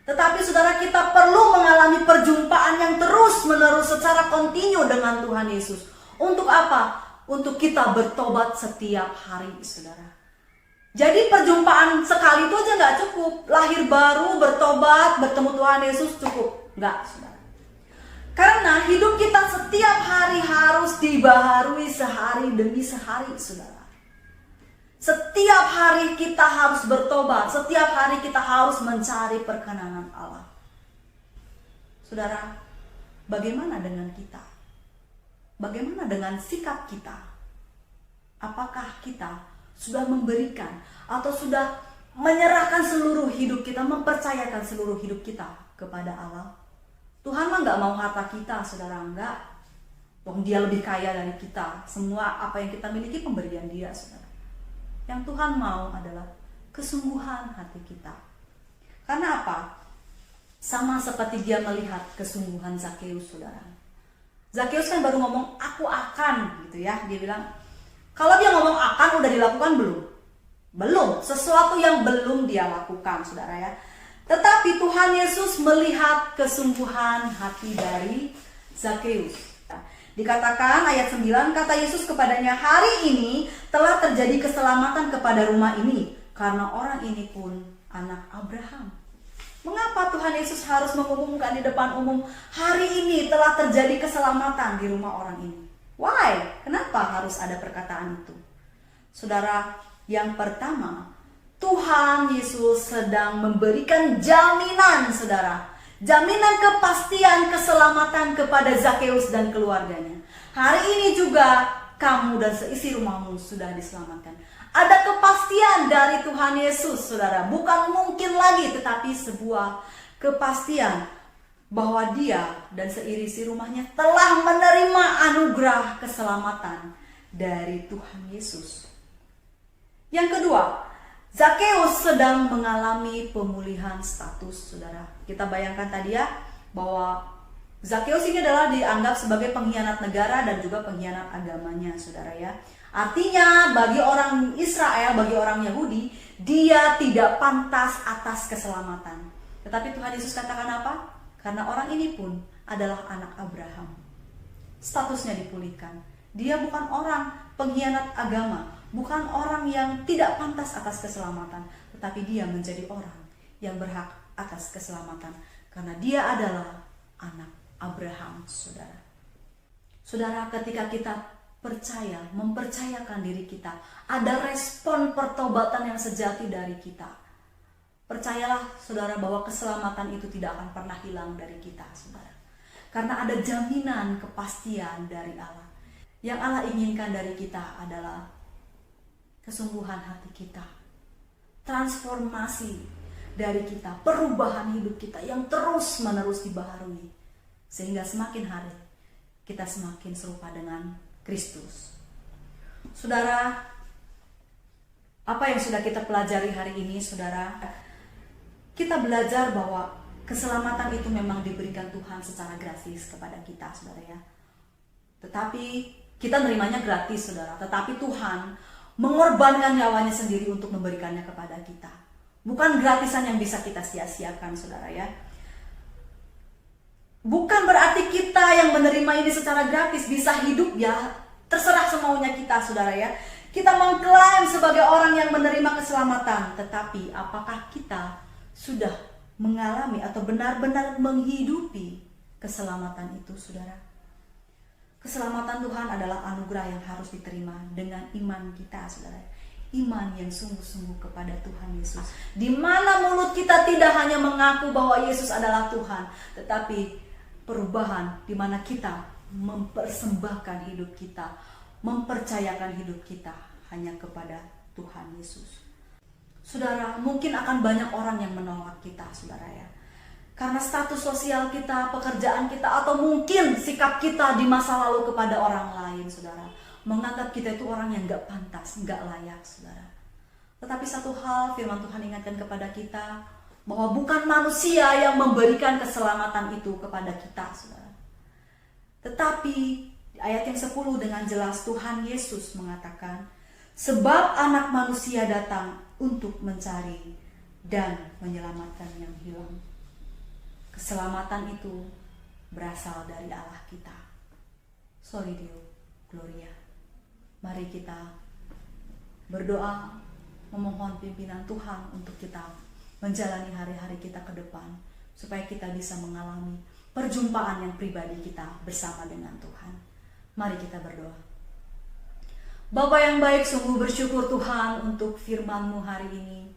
Tetapi saudara, kita perlu mengalami perjumpaan yang terus-menerus secara kontinu dengan Tuhan Yesus. Untuk apa? Untuk kita bertobat setiap hari, saudara. Jadi perjumpaan sekali itu aja nggak cukup. Lahir baru, bertobat, bertemu Tuhan Yesus cukup. Nggak, saudara. Karena hidup kita setiap hari harus dibaharui sehari demi sehari, saudara. Setiap hari kita harus bertobat, setiap hari kita harus mencari perkenanan Allah. Saudara, bagaimana dengan kita? Bagaimana dengan sikap kita? Apakah kita sudah memberikan atau sudah menyerahkan seluruh hidup kita, mempercayakan seluruh hidup kita kepada Allah? Tuhan mah gak mau harta kita, saudara, enggak. Wong dia lebih kaya dari kita. Semua apa yang kita miliki pemberian dia, saudara. Yang Tuhan mau adalah kesungguhan hati kita. Karena apa? Sama seperti dia melihat kesungguhan Zakeus, saudara. Zakeus kan baru ngomong, aku akan, gitu ya. Dia bilang, kalau dia ngomong akan, udah dilakukan belum? Belum. Sesuatu yang belum dia lakukan, saudara ya. Tetapi Tuhan Yesus melihat kesungguhan hati dari Zakeus. Dikatakan ayat 9, kata Yesus kepadanya, hari ini telah terjadi keselamatan kepada rumah ini, karena orang ini pun anak Abraham. Mengapa Tuhan Yesus harus mengumumkan di depan umum, hari ini telah terjadi keselamatan di rumah orang ini? Why? Kenapa harus ada perkataan itu? Saudara, yang pertama, Tuhan Yesus sedang memberikan jaminan, saudara. Jaminan kepastian keselamatan kepada Zakeus dan keluarganya. Hari ini juga kamu dan seisi rumahmu sudah diselamatkan. Ada kepastian dari Tuhan Yesus, saudara. Bukan mungkin lagi, tetapi sebuah kepastian bahwa dia dan seisi rumahnya telah menerima anugerah keselamatan dari Tuhan Yesus. Yang kedua, Zakeus sedang mengalami pemulihan status, saudara. Kita bayangkan tadi ya, bahwa Zakeus ini adalah dianggap sebagai pengkhianat negara dan juga pengkhianat agamanya, saudara ya. Artinya bagi orang Israel, bagi orang Yahudi, dia tidak pantas atas keselamatan. Tetapi Tuhan Yesus katakan apa? Karena orang ini pun adalah anak Abraham. Statusnya dipulihkan. Dia bukan orang pengkhianat agama, bukan orang yang tidak pantas atas keselamatan, tetapi dia menjadi orang yang berhak atas keselamatan karena dia adalah anak Abraham, saudara. Saudara, ketika kita percaya, mempercayakan diri kita, ada respon pertobatan yang sejati dari kita. Percayalah, saudara, bahwa keselamatan itu tidak akan pernah hilang dari kita, saudara. Karena ada jaminan kepastian dari Allah. Yang Allah inginkan dari kita adalah kesungguhan hati kita, transformasi dari kita, perubahan hidup kita yang terus-menerus dibaharui, sehingga semakin hari kita semakin serupa dengan Kristus. Saudara, apa yang sudah kita pelajari hari ini, saudara? Kita belajar bahwa keselamatan itu memang diberikan Tuhan secara gratis kepada kita, saudara ya. Tetapi kita nerimanya gratis, saudara. Tetapi Tuhan mengorbankan nyawanya sendiri untuk memberikannya kepada kita. Bukan gratisan yang bisa kita sia-siakan, saudara ya. Bukan berarti kita yang menerima ini secara gratis bisa hidup ya terserah semaunya kita, saudara ya. Kita mengklaim sebagai orang yang menerima keselamatan, tetapi apakah kita sudah mengalami atau benar-benar menghidupi keselamatan itu, saudara? Keselamatan Tuhan adalah anugerah yang harus diterima dengan iman kita, saudara. Iman yang sungguh-sungguh kepada Tuhan Yesus. Di mana mulut kita tidak hanya mengaku bahwa Yesus adalah Tuhan, tetapi perubahan di mana kita mempersembahkan hidup kita, mempercayakan hidup kita hanya kepada Tuhan Yesus. Saudara, mungkin akan banyak orang yang menolak kita, saudara ya. Karena status sosial kita, pekerjaan kita, atau mungkin sikap kita di masa lalu kepada orang lain, saudara. Menganggap kita itu orang yang gak pantas, gak layak, saudara. Tetapi satu hal firman Tuhan ingatkan kepada kita, bahwa bukan manusia yang memberikan keselamatan itu kepada kita, saudara. Tetapi di ayat yang 10 dengan jelas Tuhan Yesus mengatakan, sebab anak manusia datang untuk mencari dan menyelamatkan yang hilang. Keselamatan itu berasal dari Allah kita. Soli Deo Gloria. Mari kita berdoa, memohon pimpinan Tuhan untuk kita menjalani hari-hari kita ke depan, supaya kita bisa mengalami perjumpaan yang pribadi kita bersama dengan Tuhan. Mari kita berdoa. Bapa yang baik, sungguh bersyukur Tuhan untuk firman-Mu hari ini.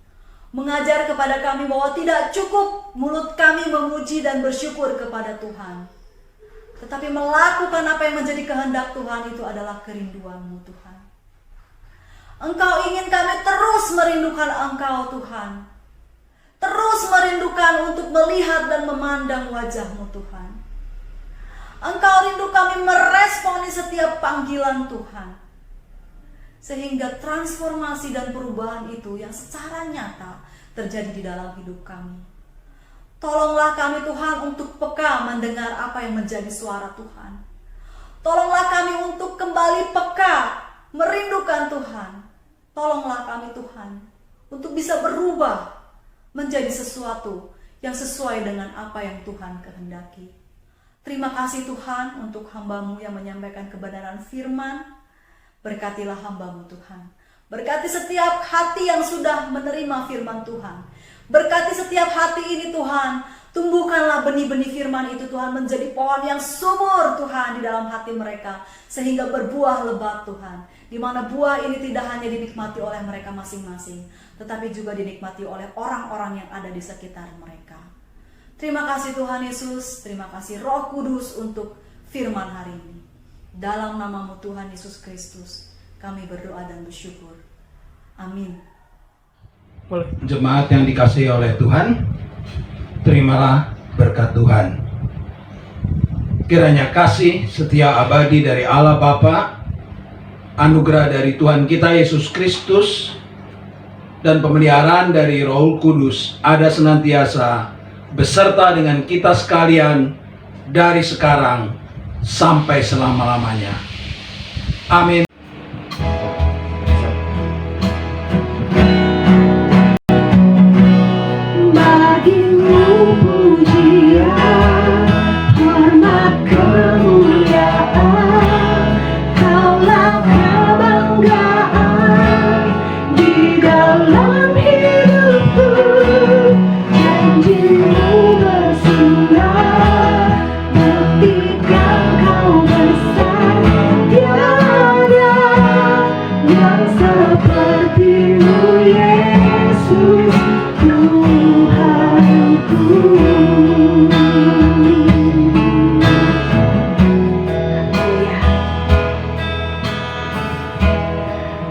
Mengajar kepada kami bahwa tidak cukup mulut kami memuji dan bersyukur kepada Tuhan, tetapi melakukan apa yang menjadi kehendak Tuhan itu adalah kerinduan-Mu, Tuhan. Engkau ingin kami terus merindukan Engkau, Tuhan. Terus merindukan untuk melihat dan memandang wajah-Mu, Tuhan. Engkau rindu kami meresponi setiap panggilan Tuhan, sehingga transformasi dan perubahan itu yang secara nyata terjadi di dalam hidup kami. Tolonglah kami Tuhan untuk peka mendengar apa yang menjadi suara Tuhan. Tolonglah kami untuk kembali peka merindukan Tuhan. Tolonglah kami Tuhan untuk bisa berubah menjadi sesuatu yang sesuai dengan apa yang Tuhan kehendaki. Terima kasih Tuhan untuk hamba-Mu yang menyampaikan kebenaran firman. Berkatilah hamba-Mu Tuhan. Berkati setiap hati yang sudah menerima firman Tuhan. Berkati setiap hati ini Tuhan. Tumbuhkanlah benih-benih firman itu Tuhan menjadi pohon yang subur Tuhan di dalam hati mereka. Sehingga berbuah lebat Tuhan. Di mana buah ini tidak hanya dinikmati oleh mereka masing-masing. Tetapi juga dinikmati oleh orang-orang yang ada di sekitar mereka. Terima kasih Tuhan Yesus. Terima kasih Roh Kudus untuk firman hari ini. Dalam namamu Tuhan Yesus Kristus kami berdoa dan bersyukur. Amin. Jemaat yang dikasihi oleh Tuhan, terimalah berkat Tuhan. Kiranya kasih setia abadi dari Allah Bapa, anugerah dari Tuhan kita Yesus Kristus, dan pemeliharaan dari Roh Kudus ada senantiasa beserta dengan kita sekalian dari sekarang sampai selama-lamanya. Amin.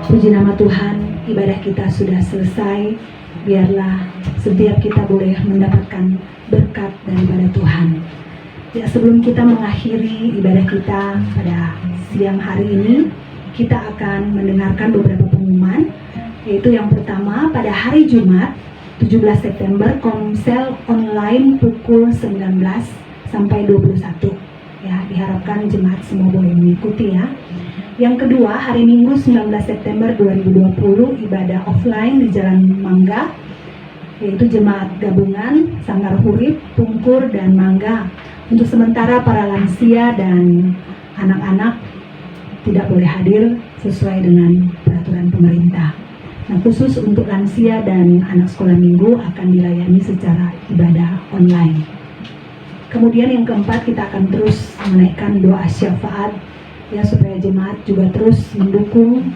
Puji nama Tuhan, ibadah kita sudah selesai. Biarlah setiap kita boleh mendapatkan berkat daripada Tuhan. Ya, sebelum kita mengakhiri ibadah kita pada siang hari ini, kita akan mendengarkan beberapa pengumuman. Yaitu yang pertama, pada hari Jumat 17 September Komsel online pukul 19 sampai 21. Ya, diharapkan jemaat semua boleh mengikuti ya. Yang kedua, hari Minggu 19 September 2020 ibadah offline di Jalan Mangga, yaitu jemaat gabungan Sanggar Hurib, Pungkur, dan Mangga. Untuk sementara para lansia dan anak-anak tidak boleh hadir sesuai dengan peraturan pemerintah. Nah, khusus untuk lansia dan anak sekolah minggu akan dilayani secara ibadah online. Kemudian yang keempat, kita akan terus menaikkan doa syafaat ya, supaya jemaat juga terus mendukung,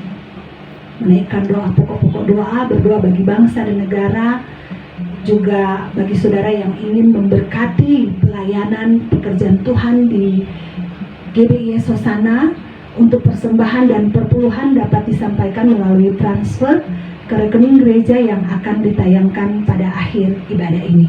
menaikkan doa, pokok-pokok doa, berdoa bagi bangsa dan negara, juga bagi saudara yang ingin memberkati pelayanan pekerjaan Tuhan di GBIS Hosana. Untuk persembahan dan perpuluhan dapat disampaikan melalui transfer ke rekening gereja yang akan ditayangkan pada akhir ibadah ini.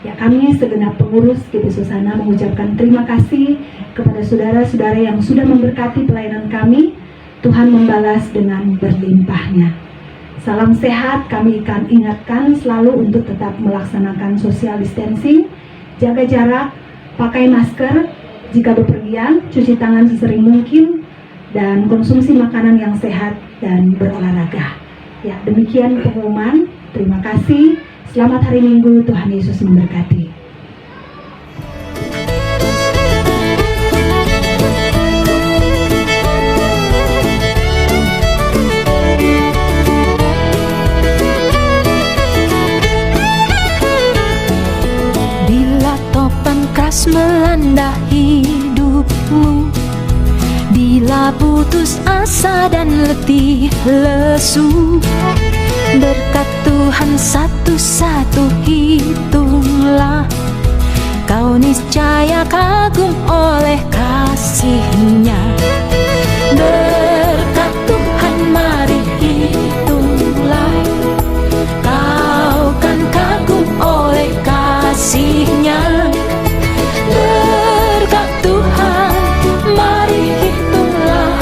Ya, kami segenap pengurus GBIS Hosana mengucapkan terima kasih kepada saudara-saudara yang sudah memberkati pelayanan kami. Tuhan membalas dengan berlimpahnya. Salam sehat, kami akan ingatkan selalu untuk tetap melaksanakan social distancing, jaga jarak, pakai masker jika bepergian, cuci tangan sesering mungkin, dan konsumsi makanan yang sehat dan berolahraga. Ya, demikian pengumuman. Terima kasih. Selamat hari Minggu, Tuhan Yesus memberkati. Bila topan keras melanda hidupmu, bila putus asa dan letih lesu, berkat Tuhan satu-satu hitunglah, kau niscaya kagum oleh kasih-Nya. Berkat Tuhan mari hitunglah, kau kan kagum oleh kasih-Nya. Berkat Tuhan mari hitunglah,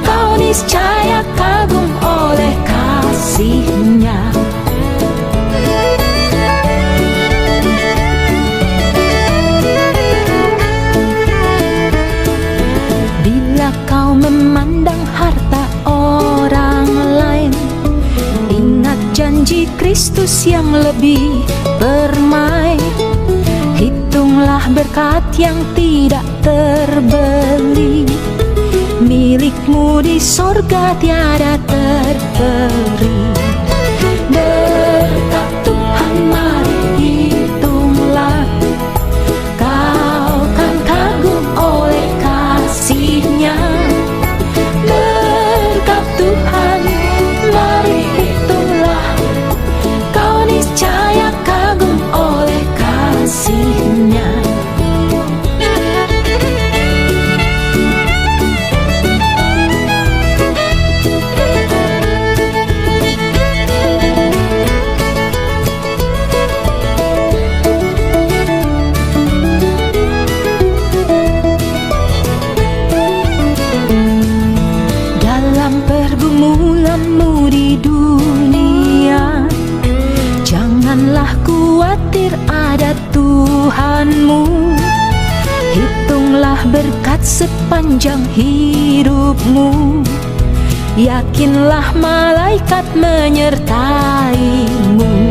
kau niscaya kagum oleh kasih-Nya. Bila kau memandang harta orang lain, ingat janji Kristus yang lebih permai. Hitunglah berkat yang tidak terbeli, milik kasih-Mu di sorga tiada terperi. Berkat Tuhan mari hitunglah, kau kan kagum oleh kasih-Nya. Berkat Tuhan mari hitunglah, kau niscaya kagum oleh kasih-Nya. Dalam pergumulanmu di dunia, janganlah khawatir, ada Tuhanmu. Hitunglah berkat sepanjang hidupmu, yakinlah malaikat menyertaimu.